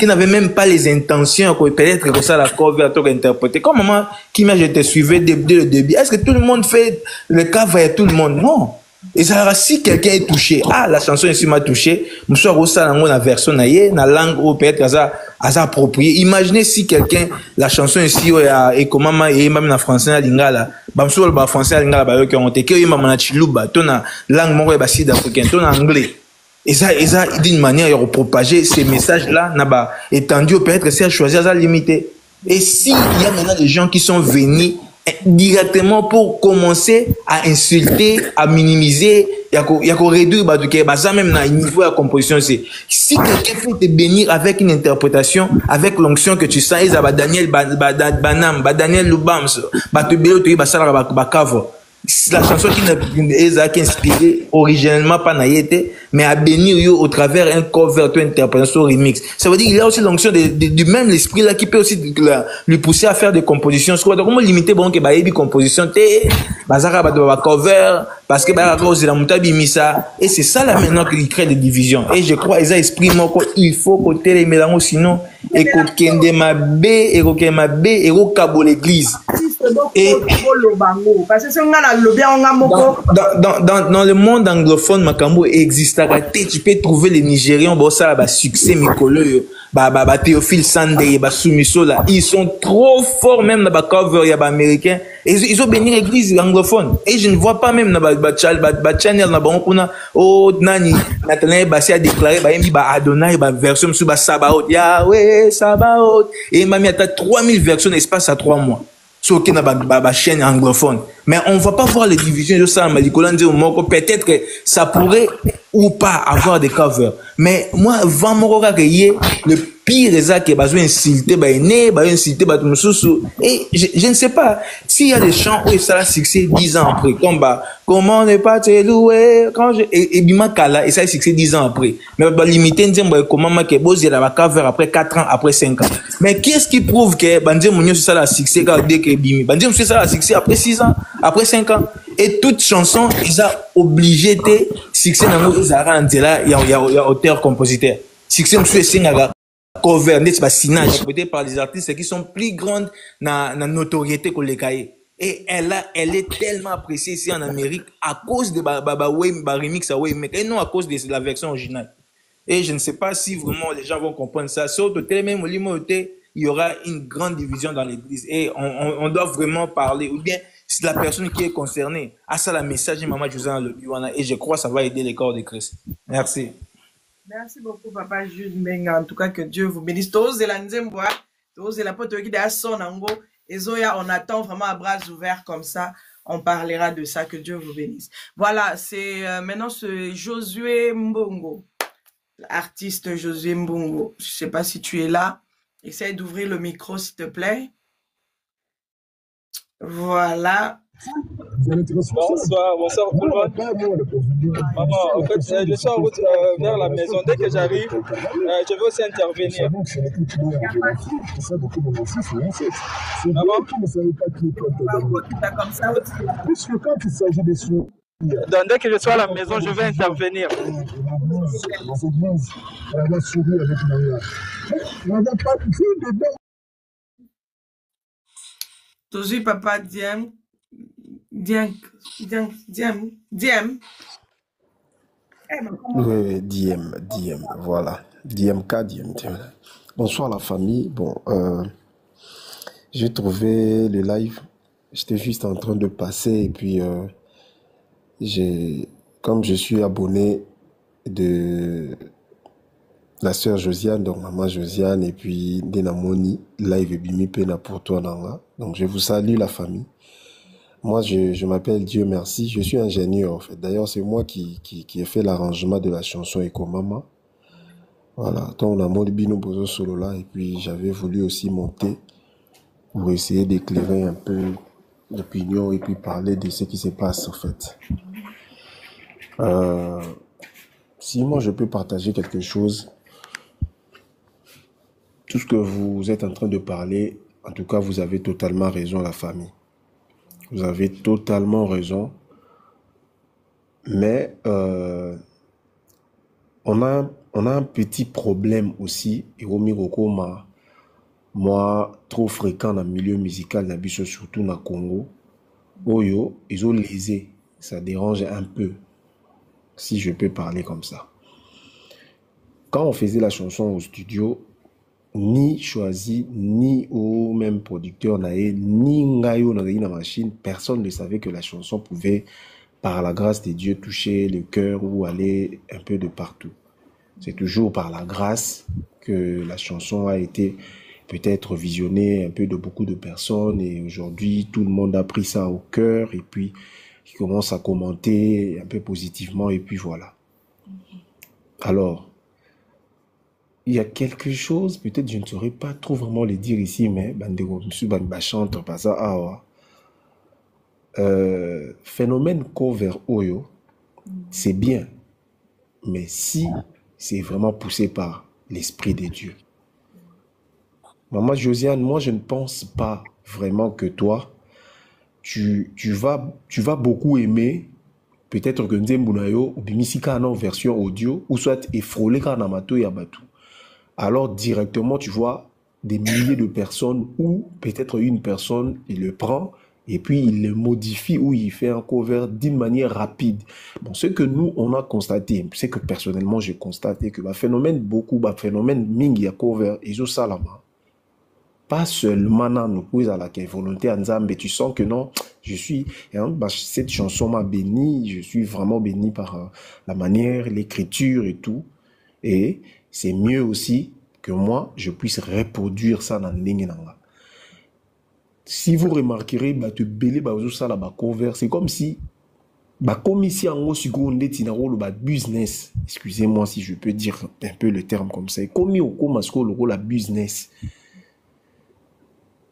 n'avaient même pas les intentions, peut-être que ça, la cover à toi interpréter. Comme maman, qui m'a, je te suivais dès le début. Est-ce que tout le monde fait le cover à tout le monde? Non. Et ça, si quelqu'un est touché, ah, la chanson ici m'a touché, je suis dans la version, na langue, ou peut-être à s'approprier. Imaginez si quelqu'un, la chanson ici, et comment même en français, na lingala, bamsou, le français, lingala, bah, qui ont été, qui ont été, chilouba, ton langue, moro, bah, sud africain, ton anglais. Et ça, d'une manière, ils ont propagé ces messages-là, n'a pas étendu, peut-être, c'est à choisir, à limiter. Et s'il y a maintenant des gens qui sont venus, directement pour commencer à insulter, à minimiser, il y a qu'à réduire, ça même dans le niveau de la composition, c'est si quelqu'un peut te bénir avec une interprétation, avec l'onction que tu sens, il y a Daniel Banam, Daniel Lubams, te bélo, tu y ça la cave. La chanson qui inspirée originellement pas naïté, mais à bénir yo au travers un cover, une interprétation remix. Ça veut dire qu'il y a aussi l'onction du même l'esprit là qui peut aussi lui pousser à faire des compositions. Donc comment limiter bon que bah y composition té, bazara ba cover parce que bah cause de la mutabi misa et c'est ça là maintenant qui crée des divisions. Et je crois ils a esprit il faut côté les mélanges sinon et ko kende mabe et ko kende mabe et ko kabo l'église. Et dans le monde anglophone, Makambo existe. Tu peux trouver les Nigérians, bon ça, bah succès Mikolo, bah Théophile Sandé, bah Soumiso là, ils sont trop forts même dans le cover, y a américain. Ils ont béni l'église anglophone. Et je ne vois pas même dans le channel, oh nani, Nathanaël Bassi a déclaré, bah Adonai, bah version sur bah Sabaoth, Yahweh Sabaoth, et il m'a mis à 3000 versions d'espace à 3 mois. Sur la chaîne anglophone. Mais on ne va pas voir les divisions de ça. Peut-être que ça pourrait ou pas avoir des covers. Mais moi, le pire est ça qui est besoin d'insulter, et je ne sais pas s'il y a des chants où ça a succès 10 ans après. Comme comment ne pas te louer quand je et Bimakala et ça a succès 10 ans après. Mais limiter comment que il y a la cover après 4 ans, après 5 ans. Mais qu'est-ce qui prouve que Bandé Mounio ça a succès quand dès que Bimi Bandé Mounio ça a succès après 6 ans, après 5 ans. Et toute chanson, ils ont obligé de succès dans nos là, il y a auteur compositeur. Succès monsieur Singaga cover n'est pas signage interprété par des artistes qui sont plus grandes dans notoriété que les cahiers. Et elle est tellement appréciée ici en Amérique à cause de remix à Waymack et non à cause de la version originale. Et je ne sais pas si vraiment les gens vont comprendre ça. Sauf que même il y aura une grande division dans l'église et on doit vraiment parler ou bien c'est la personne qui est concernée. À ça, la message de Maman José et je crois que ça va aider les corps de Christ. Merci. Merci beaucoup, Papa Jules Menga. En tout cas, que Dieu vous bénisse. Tous la Nzemboa, tous la pote qui est son ango. Et Zoya, on attend vraiment à bras ouverts comme ça. On parlera de ça. Que Dieu vous bénisse. Voilà, c'est maintenant ce Josué Mbongo, l'artiste Josué Mbongo. Je sais pas si tu es là. Essaye d'ouvrir le micro, s'il te plaît. Voilà. Bonsoir tout le monde. Maman, en fait, je suis en route vers la maison. Dès que j'arrive, je vais aussi intervenir. Donc, dès que je suis à la maison, je vais intervenir. Toujours Papa Diem. Oui, Diem, voilà. DMK, Diem. Bonsoir la famille. Bon, j'ai trouvé le live. J'étais juste en train de passer et puis comme je suis abonné de la sœur Josiane, donc maman Josiane et puis Denamoni, live et bimi pena pour toi Nanga. Donc je vous salue la famille. Moi je m'appelle Dieu merci, je suis ingénieur en fait. D'ailleurs c'est moi qui ai fait l'arrangement de la chanson Eko Mama. Voilà, donc on a mon bino bozo solo là et puis j'avais voulu aussi monter pour essayer d'éclairer un peu l'opinion et puis parler de ce qui se passe en fait. Si moi je peux partager quelque chose, tout ce que vous êtes en train de parler, en tout cas vous avez totalement raison la famille. Vous avez totalement raison. Mais on a un petit problème aussi, et moi, trop fréquent dans le milieu musical, surtout dans le Congo. Oyo, ils ont lésé. Ça dérange un peu, si je peux parler comme ça. Quand on faisait la chanson au studio, ni choisi, ni au même producteur, ni ngayo dans la machine, personne ne savait que la chanson pouvait, par la grâce de Dieu, toucher le cœur ou aller un peu de partout. C'est toujours par la grâce que la chanson a été peut-être visionnée un peu de beaucoup de personnes, et aujourd'hui tout le monde a pris ça au cœur et puis il commence à commenter un peu positivement, et puis voilà. Alors, il y a quelque chose, peut-être je ne saurais pas trop vraiment le dire ici, mais chante pas ça. Phénomène cover Oyo, c'est bien, mais si c'est vraiment poussé par l'Esprit de Dieu. Maman Josiane, moi je ne pense pas vraiment que toi, tu vas beaucoup aimer, peut-être que Nzembunayo ou Bimisika en version audio, ou soit Efrolé Kanamato Yabatu. Alors directement tu vois des milliers de personnes, ou peut-être une personne, il le prend, et puis il le modifie, ou il fait un cover d'une manière rapide. Bon, ce que nous, on a constaté, c'est que personnellement, j'ai constaté que phénomène mingi à cover, ils ont ça là. Pas seulement dans nous pose à la volonté en Zambé, tu sens que non, je suis, cette chanson m'a béni, je suis vraiment béni par la manière, l'écriture et tout. Et c'est mieux aussi que moi, je puisse reproduire ça dans l'Ingenanga. Si vous remarquerez, cover, c'est comme si, comme ici en business, excusez-moi si je peux dire un peu le terme comme ça, comme la business.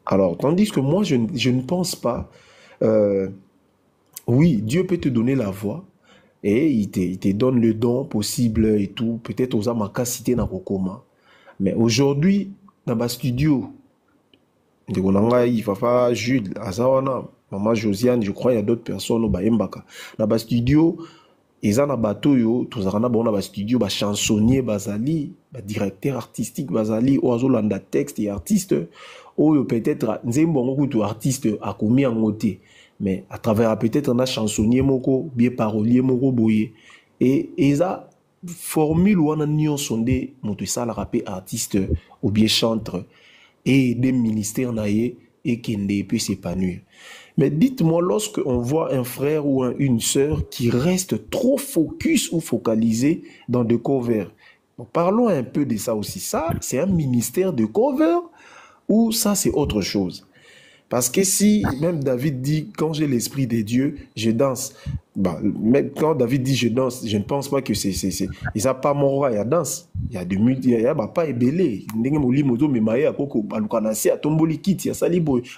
Alors, tandis que moi, je ne pense pas, oui, Dieu peut te donner la voix, et il te donne le don possible et tout, peut-être aux amaka cité dans Rokoma. Mais aujourd'hui, dans le studio, il va pas Jules, Azawana, Maman Josiane, je crois il y a d'autres personnes au Baembaka. Dans le studio, ils ont un bateau, tous les studio, chansonnier, bazali, directeur artistique, bazali, oazolanda texte et artiste, ou peut-être nzembongo artiste a commis en côté, mais à travers peut-être un chansonnier moko, bien parolier moko boye, et ils ont formule ou un nion sondé, monte ça la rapé artiste ou bien chanteur, et des ministères naïe et qui ne peut s'épanouir. Mais dites-moi, lorsque on voit un frère ou une sœur qui reste trop focus ou focalisé dans des covers, donc parlons un peu de ça aussi. Ça, c'est un ministère de cover ou ça, c'est autre chose? Parce que si même David dit, quand j'ai l'esprit de Dieu, je danse. Même quand David dit je danse, je ne pense pas que c'est, il n'y a pas mon roi, il y a danse. Il y a il y a pas ébélé.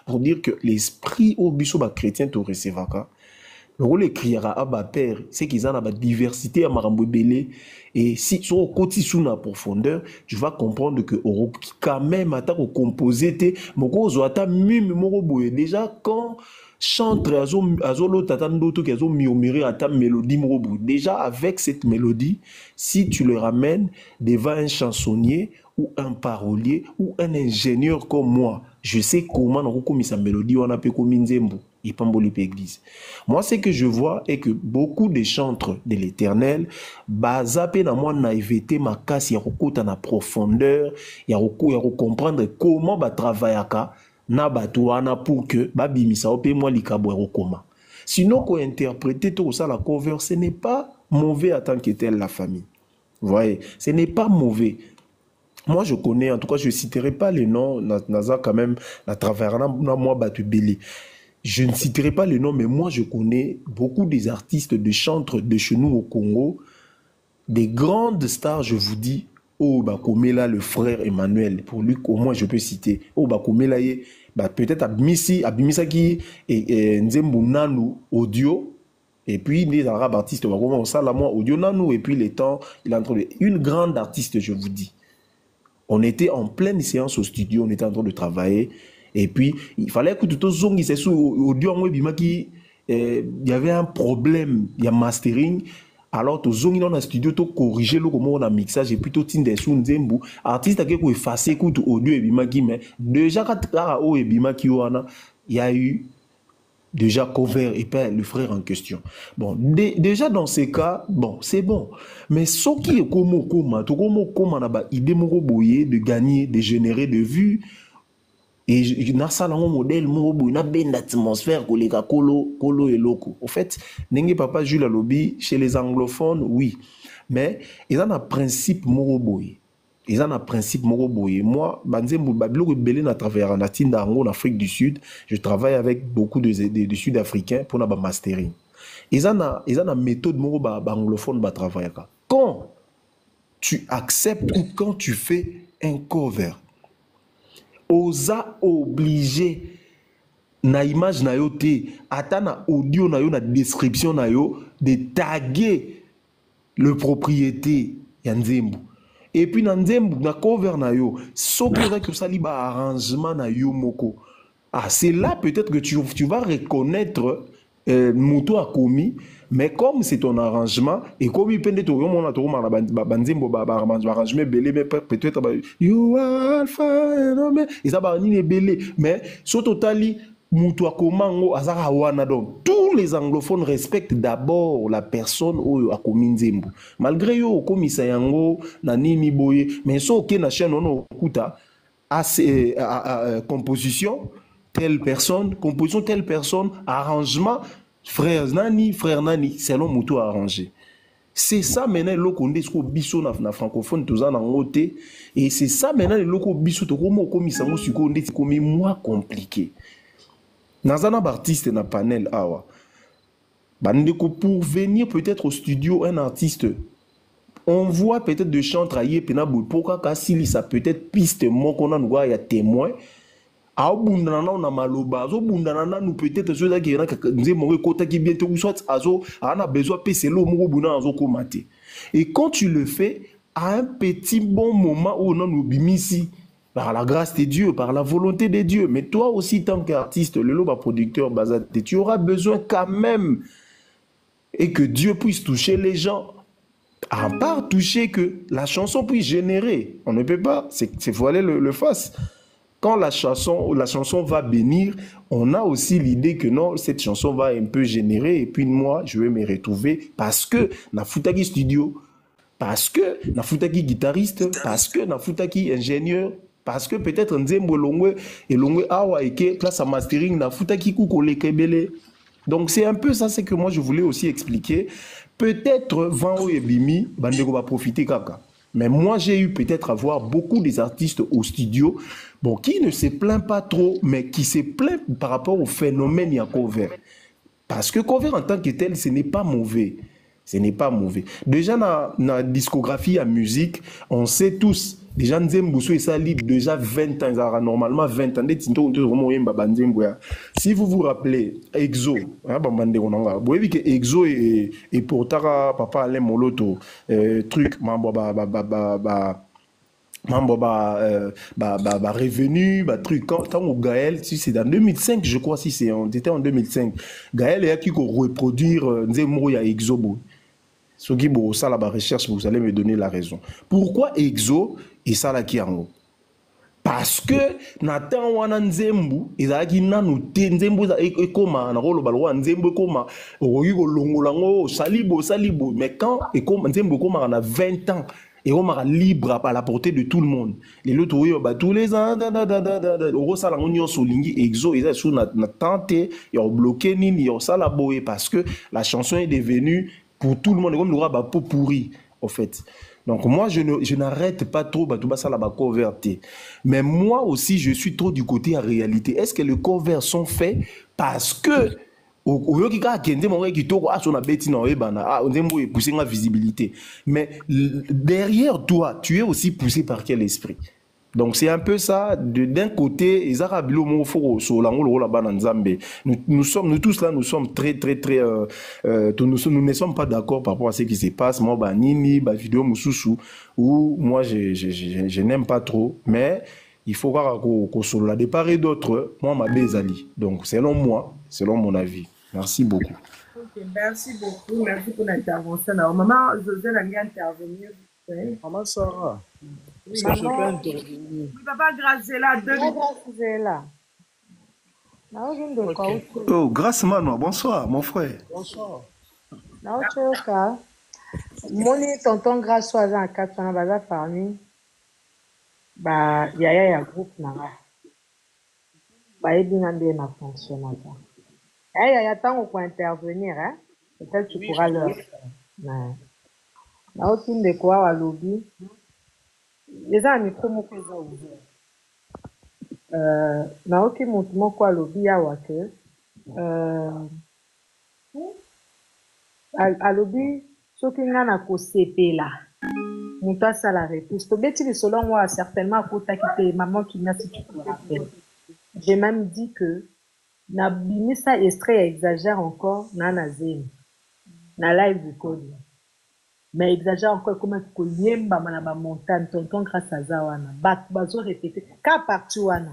Pour dire que l'esprit au biso chrétien te recevra. Le rôle écrira à père, c'est qu'ils ont la diversité à marambo belé. Et si tu au côté sous la profondeur, tu vas comprendre que quand même attaque au composé te moko zoata mime moko boye. Déjà quand chante azolo tatando to kezo miomiri ata mélodie moko boye. Déjà avec cette mélodie, si tu le ramènes devant un chansonnier ou un parolier ou un ingénieur comme moi, je sais comment on recommit sa mélodie, on a peu comme Nzembo. Moi, ce que je vois est que beaucoup de chantres de l'Éternel, bazapé na moi naïveté ma casse, ya rokota na profondeur, ya comprendre comment ba travaillaka na batuana pour que ba bimisa opé moi likabo rokoma. Sinon qu'on interpréter tout ça la cover, ce n'est pas mauvais en tant que tel la famille. Vous voyez, ce n'est pas mauvais. Moi, je connais, en tout cas, je ne citerai pas les noms, naza quand même, na travers na moi batu belé. Je ne citerai pas les noms, mais moi, je connais beaucoup des artistes, de chantres de chez nous au Congo, des grandes stars, je vous dis, oh, Bakomela, le frère Emmanuel, pour lui, au moins, je peux citer, oh, Bakomela, peut-être Abimisaki et Nzembo Nanu, audio, et puis les arabes artistes, on ça là, moi, audio Nanu, et puis les temps, il a introduit une grande artiste, je vous dis. On était en pleine séance au studio, on était en train de travailler. Et puis, il fallait que tout le monde soit audio, y avait un problème, il y a mastering. Alors, tu zongi dans le studio, tu corriger le comment on a mixage et puis tu tines des sons zembu. Artiste qui a effacé écoute audio et bimaki, mais déjà quand tu as au et bimaki, il y a eu déjà cover et pas le frère en question. Bon, déjà dans ces cas, bon, c'est bon. Mais ce qui est comme on a idée de gagner, de générer de vues. Et na ça un modèle na ben d'atmosphère kolega kolo et loco. En fait, n'engue papa Jules Alobi chez les anglophones, oui. Mais ils ont un principe moroboy. Ils ont un principe moroboy. Moi, banzembu babilo belé na travers en en Afrique du Sud, je travaille avec beaucoup de Sud-Africains pour na mastering. Ils ont une méthode moroba anglophone ba travailler. Quand tu acceptes ou quand tu fais un cover, osa obligé na image na yo te ata na audio na yo na description na yo de taguer le propriété ya nzembo et puis na nzembo na cover na yo soki que ça li ba arrangement na yo moko. Ah, c'est là peut-être que tu vas reconnaître moto a commis, mais comme c'est ton arrangement et comme il peut être on a trop mal banzembo arrangement belé, mais peut-être you are alpha and omega et ça va ni belé, mais so totali moto a komango azara wana. Donc tous les anglophones respectent d'abord la personne oyo a commis nzembo malgré yo komisa yango na nini boye, mais so ke na chaîne on okuta composition telle personne, composition telle personne, arrangement, frère nani, selon Moutou arrangé. C'est ça maintenant le condé ce biso na francophone tous en angoté et c'est ça maintenant le biso to comme ça mo sukonde comme moi compliqué. Nazana artiste na panel awa. Bandeko pour venir peut-être au studio un artiste on voit peut-être de chants trahier penabou pourquoi kasili ça peut-être piste mon qu'on a nous ya témoin. Aobundana on a maloba azo bundana nous peut-être ceux qui nze mo kota qui bientôt ou soit azo ana besoin pc lo mo buna azo komate. Et quand tu le fais à un petit bon moment où on nous bimisi par la grâce de Dieu, par la volonté de Dieu, mais toi aussi tant qu'artiste, le loba producteur bazate, tu auras besoin quand même et que Dieu puisse toucher les gens. À part toucher que la chanson puisse générer, on ne peut pas, c'est faut aller le face. Quand la chanson va bénir, on a aussi l'idée que non, cette chanson va un peu générer et puis moi, je vais me retrouver parce que na futaki studio, parce que na futaki guitariste, parce que na futaki ingénieur, parce que peut-être nzembo longwe et longwe awa eke classe à mastering na futaki kukole kebele. Donc c'est un peu ça, c'est que moi je voulais aussi expliquer. Peut-être Van et Bimi, bandeko va profiter kaka. Mais moi, j'ai eu peut-être à voir beaucoup des artistes au studio, bon, qui ne se plaignent pas trop, mais qui se plaignent par rapport au phénomène y a cover. Parce que cover en tant que tel, ce n'est pas mauvais. Ce n'est pas mauvais. Déjà, dans la discographie à musique, on sait tous, déjà, Nzembo et ça lit déjà 20 ans, normalement 20 ans. Si vous vous rappelez, Exo, vous voyez que Exo et pour Tara, Papa Alain Moloto, truc, revenu, truc, quand au Gaël, si c'est en 2005, je crois, si c'était en 2005, Gaël est qui reproduire Nzembo et Exo. Ce qui est ça la recherche, vous allez me donner la raison. Pourquoi Exo et ça la qui en haut? Parce que Nathan wana Nzembo, ezalaki nanu te Nzembo e koma na rolo balwa Nzembo koma oyi kolongolango salibo mais quand e koma Nzembo koma na 20 ans et on m'a libre à la portée de tout le monde. Les autres tous les ans au sala ngonion solingi Exo et ça sous na tante et on bloqué nini yo sala boé parce que la chanson est devenue pour tout le monde comme le roi pot pourri en fait. Donc moi je n'arrête pas trop ça la cover. Mais moi aussi je suis trop du côté à réalité. Est-ce que les covers sont faits parce que au qui ka kende mon qui to a son abeti na ebana on dembo et pousser la visibilité. Mais derrière toi, tu es aussi poussé par quel esprit? Donc c'est un peu ça d'un côté ils arabilo mo fo so la ngolo la bana nzambe. Nous tous là nous sommes très nous ne sommes pas d'accord par rapport à ce qui se passe moi ba nini ba vidéo mususu ou moi je n'aime pas trop mais il faut voir qu'on sur la de part et d'autre moi ma bezali. Donc selon moi, selon mon avis. Merci beaucoup. Ok, merci beaucoup. Merci pour l'intervention. Alors, maman Josiane a bien intervenir. Maman Sarah, est-ce que je peux Maman, intervenir? Oui, papa Grazela, deux minutes. Zela. Naogindo kwa uche. Oh, grâce Manoa, bonsoir, mon frère. Bonsoir. Naochoka. Moni tonton grâce à Jean 400 baza parmi. Ba yaya ya groupe nanga. Ba ebi nande na fonctionnaire. Yaya tango pour intervenir hein. Peut-être tu pourras leur faire. Naokindo kwa walobi. Les amis micro moko eza ouvert. Naoki motu moko alobi awa ke alobi soki nga na kosepela moto asala reprise tobeti lisolo ngo certainement akotaki te maman Kimia si tu te rappelles. J'ai même dit que na bimisa extrait exagère encore na zemi na live recording mais exagère encore comme koyemba na ba montagne tonton grâce à zawana bat bazo répéter ka parti wana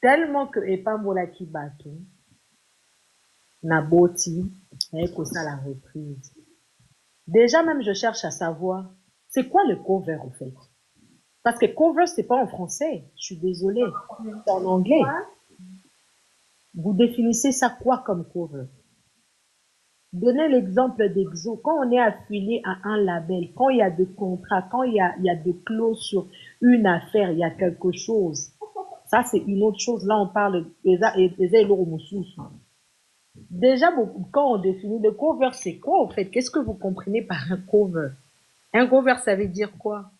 tellement que epambola ki bato na boti et que ça la reprise. Déjà même je cherche à savoir c'est quoi le cover en fait parce que cover c'est pas en français, je suis désolée, c'est en anglais. Vous définissez ça quoi comme cover? Donnez l'exemple d'Exo. Quand on est affilié à un label, quand il y a des contrats, quand il y a des clauses sur une affaire, il y a quelque chose. Ça, c'est une autre chose. Là, on parle déjà, quand on définit le cover, c'est quoi, en fait? Qu'est-ce que vous comprenez par un cover? Un cover, ça veut dire quoi?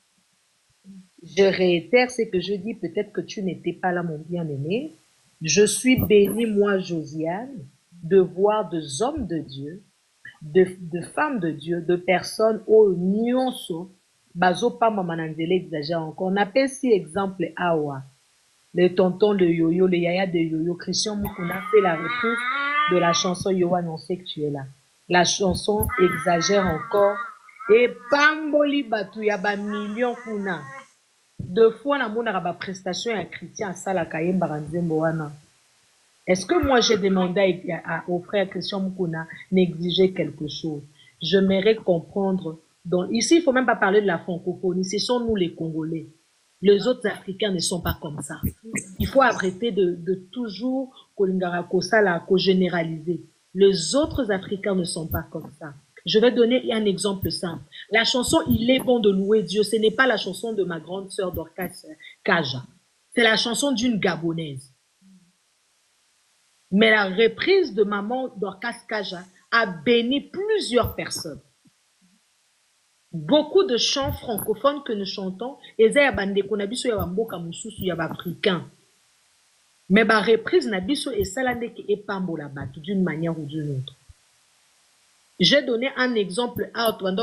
Je réitère ce que je dis. Peut-être que tu n'étais pas là, mon bien-aimé. Je suis bénie, moi, Josiane, de voir des hommes de Dieu, de femmes de Dieu, de personnes au nyonso, bazo pa mamanandele exagère encore. On appelle si exemple Awa, le tonton, le yo-yo, le yaya de yo-yo, Christian Mukuna fait la reprise de la chanson Yohan, on sait que tu es là. La chanson exagère encore. Et pamboli batu ya ba million kuna. Deux fois na mona ba prestation à Christian Sala Kayemba Ranzembo wana. Est-ce que moi j'ai demandé au frère Christian Mukuna d'exiger quelque chose? Je m'aimerais comprendre. Donc, ici, il ne faut même pas parler de la francophonie. Ce sont nous les Congolais. Les autres Africains ne sont pas comme ça. Il faut arrêter de toujours généraliser. Les autres Africains ne sont pas comme ça. Je vais donner un exemple simple. La chanson « Il est bon de louer Dieu », ce n'est pas la chanson de ma grande sœur Dorcas Kaja. C'est la chanson d'une Gabonaise. Mais la reprise de maman Dorcas Kaja a béni plusieurs personnes. Beaucoup de chants francophones que nous chantons, et ça y a bandé qu'on a biso ya bamboka mususu ya africain. Mais la reprise na biso et ça l'année qui est pambo la batte d'une manière ou d'une autre. J'ai donné un exemple à Otwanda,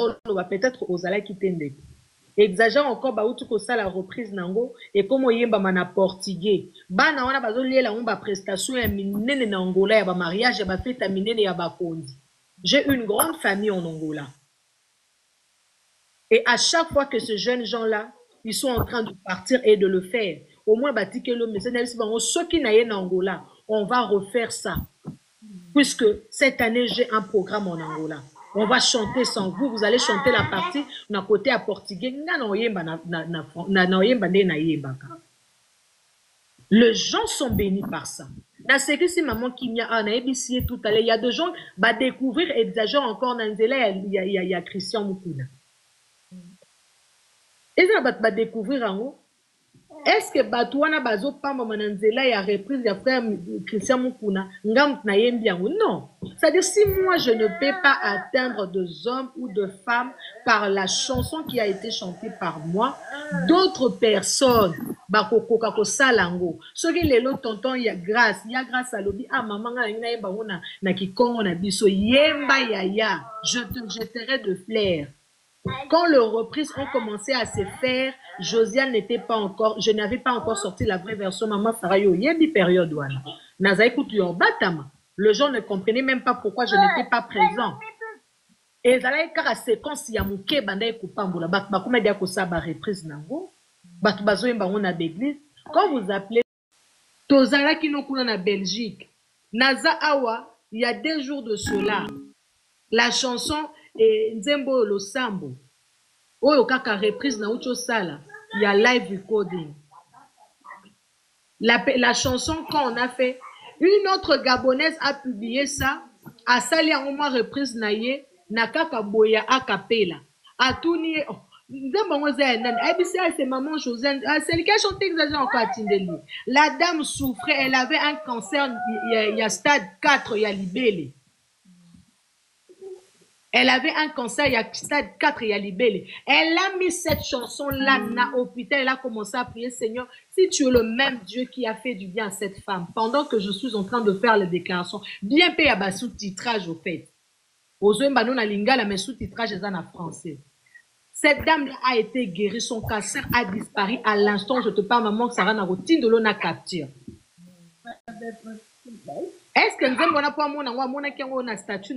peut-être aux ala qui tendent. Exagère encore ba utu ko ça la reprise nango et comme yemba mana portugais bana wana bazolela on ba prestation ya minene na Angola ya ba mariage ya ba fête minene ya ba kondi. J'ai une grande famille en Angola. Et à chaque fois que ces jeunes gens-là, ils sont en train de partir et de le faire, au moins bâtir que le message, ceux qui n'aillent en Angola, on va refaire ça. Puisque cette année, j'ai un programme en Angola. On va chanter sans vous, vous allez chanter la partie, on a côté à portugais. Les gens sont bénis par ça. Dans ce que c'est maman Kimia a ébissé tout à l'heure, il y a des gens qui vont découvrir et exagérer encore dans il y a Christian Mukuna. Et ça va découvrir en haut. Est-ce que Batouana Bazo Pamba Mananzela y a reprise de frère Christian Mukuna Ngam Nayembiango? Non. C'est-à-dire, si moi je ne peux pas atteindre des hommes ou de femmes par la chanson qui a été chantée par moi, d'autres personnes, Bakoko Kako Salango, ce qui est l'autre tonton, il y a grâce à l'obi, ah maman, na kikongo na biso, yemba yaya, je te jetterai de fleurs. Quand les reprises ont commencé à se faire, Josiane n'était pas encore, je n'avais pas encore sorti la vraie version. Maman Sarayo, il y a une période où les gens ne comprenaient même pas pourquoi je n'étais pas présent. Et ça a car à séquence il y a mon banda ekupambola ba kuma dia ko sa ba reprise nango ba bazo yemba on a d'église. Quand vous appelez Tozala qui no kuna na Belgique, Naza Awa, il y a 2 jours de cela, la chanson Nzembo Losambo, Oyo Kaka reprise na Ucho Sala, il y a live recording. La chanson, quand on a fait, une autre Gabonaise a publié ça, a sali en moment reprise naye, na Kaka Boya a capella. A tourné, c'est maman Josiane, c'est lequel chante exagère encore à Tindeli. La dame souffrait, elle avait un cancer, il y a stade 4, il y a libellé. Elle avait un cancer, il y a stade 4, il y a libellé. Elle a mis cette chanson-là à l'hôpital, elle a commencé à prier, Seigneur, si tu es le même Dieu qui a fait du bien à cette femme, pendant que je suis en train de faire les déclarations, bien payé à sous-titrage au fait. Aux Mbano na lingala, mais sous-titrage est en français. Cette dame a été guérie, son cancer a disparu à l'instant, je te parle, maman, que ça va dans la routine de l'eau capture. Est-ce que nous avons un statut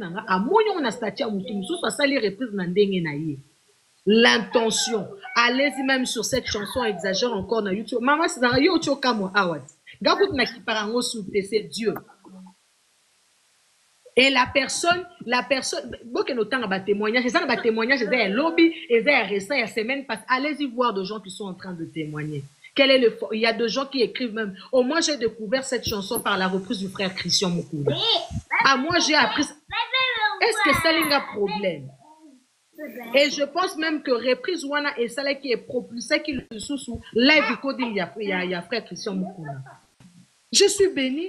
l'intention, allez-y même sur cette chanson, exagère encore dans YouTube. Maman, c'est dans YouTube comme Awad. Gabout na qui parango sous c'est Dieu. Et la personne, beaucoup de temps à témoignage, c'est ça le témoignage, c'est un lobby, et c'est récent, il y a semaine passe. Allez-y voir de gens qui sont en train de témoigner. Quel est le, il y a des gens qui écrivent même. Oh, moi j'ai découvert cette chanson par la reprise du frère Christian Mukunda. Ah, moi j'ai appris. Est-ce que ça a un problème? Et je pense même que reprise Wana et ça qui est propulsé qui le sous live coding il y a frère Christian Mukunda. Je suis béni.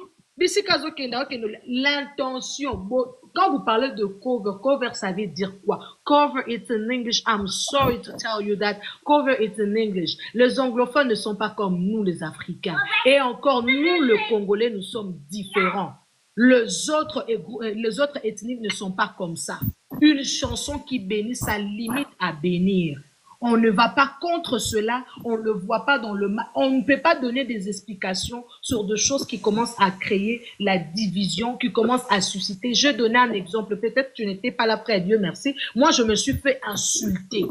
L'intention, quand vous parlez de cover, ça veut dire quoi? Cover, it's in English. I'm sorry to tell you that. Cover, it's in English. Les anglophones ne sont pas comme nous, les Africains. Et encore, nous, le Congolais, nous sommes différents. Les autres ethniques ne sont pas comme ça. Une chanson qui bénit, ça limite à bénir. On ne va pas contre cela, on ne le voit pas dans le mal. On ne peut pas donner des explications sur des choses qui commencent à créer la division, qui commencent à susciter. Je donnais un exemple, peut-être que tu n'étais pas là près, Dieu merci. Moi, je me suis fait insulter.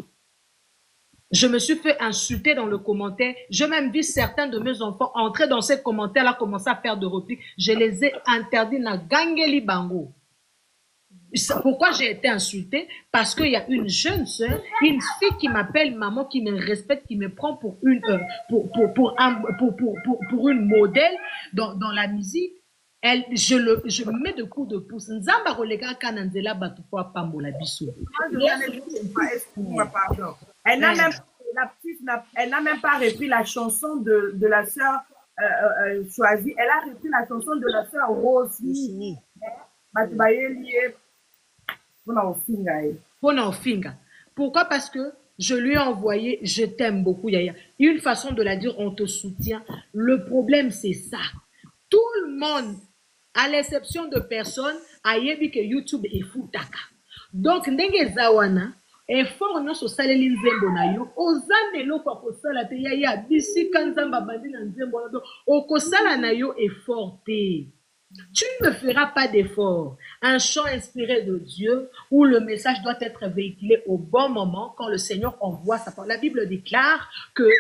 Je me suis fait insulter dans le commentaire. Je même vu certains de mes enfants entrer dans ces commentaires-là, commencer à faire de répliques. Je les ai interdits na Gangeli Bango. Pourquoi j'ai été insultée? Parce qu'il y a une jeune sœur, une fille qui m'appelle maman, qui me respecte, qui me prend pour une modèle dans la musique. Je me mets de coups de pouce. Nzamba kolega kananzela batupo pambola biso. Excuse-moi, pardon. Elle n'a même pas repris la chanson de la sœur choisie. Elle a repris la chanson de la sœur Rose. Pourquoi? Parce que je lui ai envoyé, je t'aime beaucoup, Yaya. Une façon de la dire, on te soutient. Le problème, c'est ça. Tout le monde, à l'exception de personnes, a dit que YouTube est foutaka. Donc, ndenge zawana, effort non so saleli nzembo na yo, ozanelo kwa kosala te Yaya, bisi kanzamba bandi na nzembo na do, okosala na yo effort te. Tu ne feras pas d'effort. Un chant inspiré de Dieu où le message doit être véhiculé au bon moment quand le Seigneur envoie sa parole. La Bible déclare que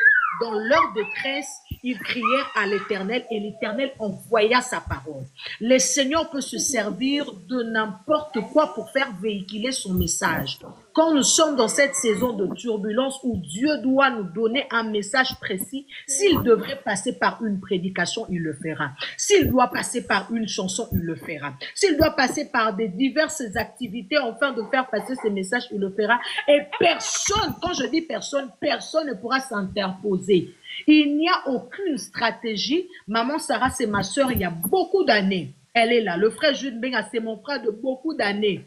dans leur détresse, ils crièrent à l'Éternel et l'Éternel envoya sa parole. Le Seigneur peut se servir de n'importe quoi pour faire véhiculer son message. Quand nous sommes dans cette saison de turbulence où Dieu doit nous donner un message précis, s'il devrait passer par une prédication, il le fera. S'il doit passer par une chanson, il le fera. S'il doit passer par des diverses activités afin de faire passer ces messages, il le fera. Et personne, quand je dis personne, personne ne pourra s'interposer. Il n'y a aucune stratégie. Maman Sarah, c'est ma soeur il y a beaucoup d'années. Elle est là. Le frère Jules Benga, c'est mon frère de beaucoup d'années.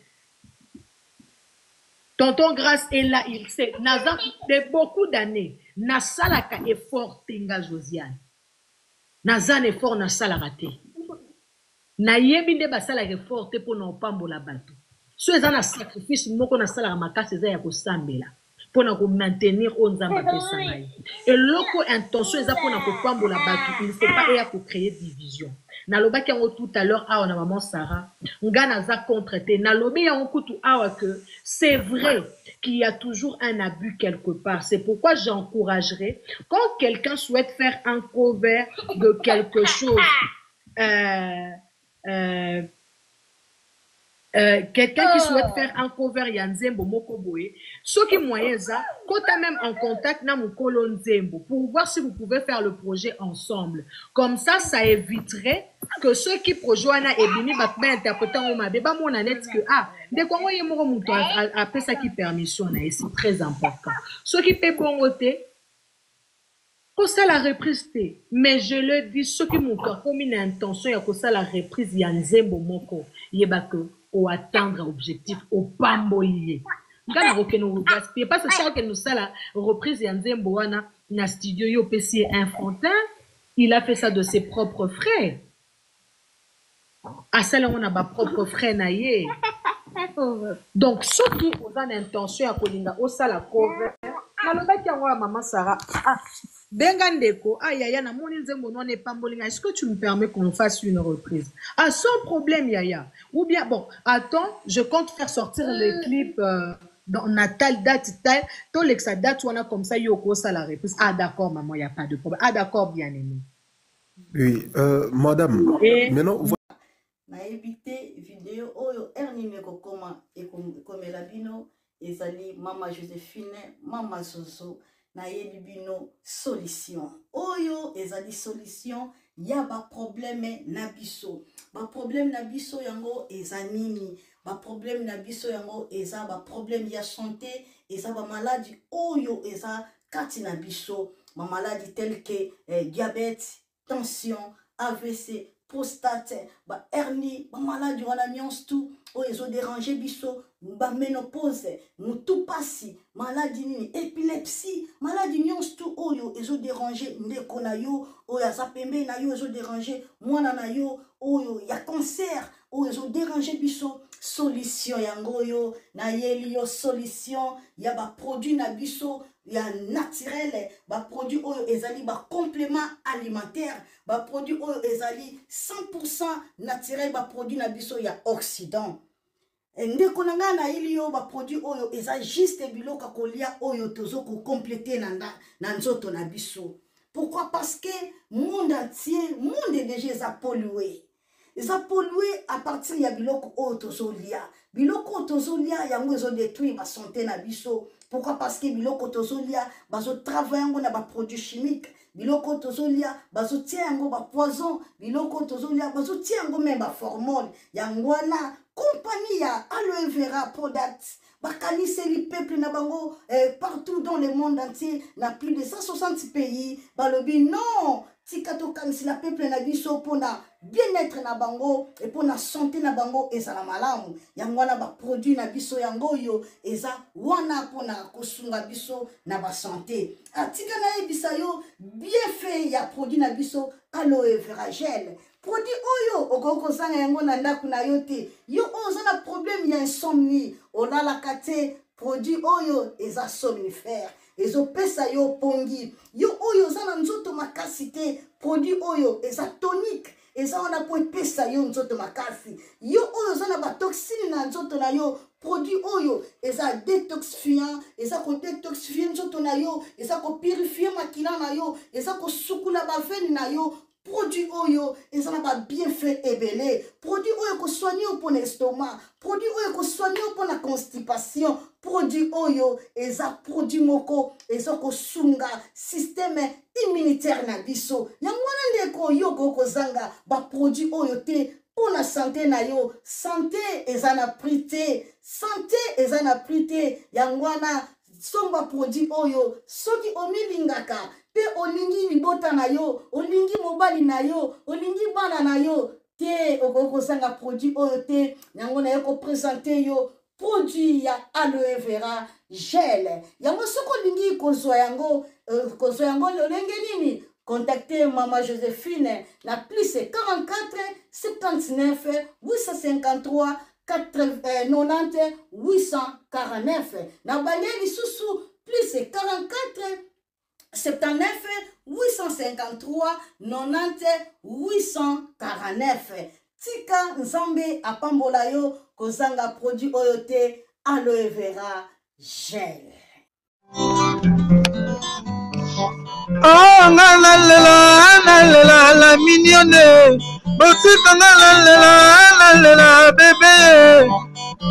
Tonton Grâce est là, il sait. Nazan, de beaucoup d'années. Nasalaka est fort, Tenga Josiane. Nazan est fort, Nasalaka te. Nayebinde basalaka est fort, te pour n'en pambola bateau. Ce est un sacrifice, moko nasalaka makasi eza ya kosambela. Pour nous maintenir au Nzamba Pesanaï. Et l'autre intention, c'est pour nous pambola bateau. Il ne faut pas y avoir créer division. Naloba qui a tout à l'heure, ah, on a maman Sarah. Ngana za contre-té. Naloba y a tout à que c'est vrai qu'il y a toujours un abus quelque part. C'est pourquoi j'encouragerais, quand quelqu'un souhaite faire un cover de quelque chose, euh, quelqu'un qui souhaite faire un cover ya nzembo moko boye, ceux qui moyens ça, quand même en contact na mukolo nzembo pour voir si vous pouvez faire le projet ensemble. Comme ça éviterait que ceux qui projoana ebini ba interprétant au mabe ba mona net que de quoi moi yemoko muto après ça qui permission na c'est très important. Ceux qui paient bon côté pour ça la reprise mais je le dis ceux qui m'ont comme une intention ya ko ça la reprise ya nzembo moko yeba que au atteindre objectif au pambolier ngana rokeno gaspiller parce que ça que nous ça la reprise ya nzembo wana na studio yo PC Infantin il a fait ça de ses propres frais à cela on a ba propre frais na ye donc ceux qui ont une intention ya kolinga au ça la cover malobaki yango ya maman Sarah Bengandeko, Yaya, na moni nzembo non pambolinga. Est-ce que tu me permets qu'on fasse une reprise? Sans problème, Yaya. Ou bien, bon, attends, je compte faire sortir les clips dans Natal, date, tout l'exa date, on a comme ça, yoko, ça la reprise. D'accord, maman, il n'y a pas de problème. D'accord, bien aimé. Oui, madame, maintenant, na évité vidéo oyo ernimeko koma ekomela bino ezali mama Joséphine, mama Zozo. Na yebi bino solution oyo ezali solution ya ba problème na biso yango eza nini ba problème na biso yango eza ba problème ya santé eza ba maladie oyo eza kati na biso ma maladie telle que diabète, tension, AVC, prostate, ba hernie, ba maladie wana nyonso tout oyo ezo déranger biso ba ménopause, mutu pasi, maladie nini, épilepsie, maladie nyonso tout oyo ezo déranger ndeko na yo, oyo aza pembe na yo ezo déranger mwana na yo, oyo ya cancer, oyo ezo déranger biso, solution yango yo, na yeli yo solution, ya ba produit na biso, ya naturel, ba produit oyo ezali ba complément alimentaire, ba produit oyo ezali 100% naturel, ba produit na biso ya Occident. Ndeko na nga na ili yo ba produit oyo eza juste biloko kolia oyo tozo ko compléter na nzoto na biso. Pourquoi? Parce que monde entier, monde déjà eza pollué. Eza pollué à partir ya biloko oyo tozo lia. Biloko tozo lia yango ezo détruire ba santé na biso. Pourquoi? Parce que biloko tozo lia bazo travailler yango na ba produits chimiques. Biloko tozolia bazo tia yango ba poison, biloko tozolia bazo tia yango même ba hormone. Yango na compagnie ya aloe vera products bakanise li peuple na bango partout dans le monde entier, na plus de 160 pays. Balobi non, tikato kanisi la peuple na biso pona bien-être na bango et pona santé na bango eza la malamu. Yango na ba produit na biso yango yo eza wana pona kosunga biso na ba santé. Atika na ebisa yo bien fait ya produit na biso aloe vera gel. Produit oyo okoko sanga yango na ndaku na yo te. Yo oza na problème ya insomnie, olala kate produit oyo eza somnifère. Ezo pesa yo pongi. Yo oyo za na nzoto makasi te, produit oyo eza tonique. Eza wana po pesa yo nzoto makasi. Yo oyo za na ba toxine na nzoto na yo, produit oyo eza détoxifiant, eza ko détoxifier nzoto na yo, eza ko purifier makila na yo, eza ko sukula ba veine na yo. Produit oyo eza na ba bienfait ebele. Produit oyo ko soigner pour l'estomac, produit oyo ko soigner pour la constipation. Produit oyo eza produit moko eza ko sunga système immunitaire na biso. Yango ndeko yo ko zanga ba produit oyo te pour la santé na yo. Santé eza na prité, santé eza na prité. Yango na somba produit oyo soki omilingaka pe olingi libota na yo, olingi mobali na yo, olingi bana na yo te okoko sanga produit oyo te. Yango na yo ko présenter yo produit ya aloe vera gel. Yango soko lingi kozwa yango lolenge nini? Contactez Maman Joséphine na plus 44 79 853 90 849. Na baleli susu plus 44 79 853 90 849. Tika nzambe apambola yo kozanga produit oyo te aloe vera gel. Oh, la mignonne, botika nga lalela bébé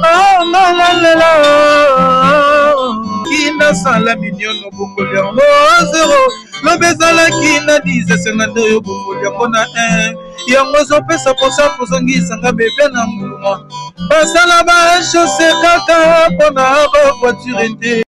oh nga lalela kina sala minyono bongoli yango 0 lobe ezalaki na 10 esenganda oyo bongoli yango na 1 yango ozopesa posa kozongisanga bebe na mbuma basala bashose kaka mpona bavoiture te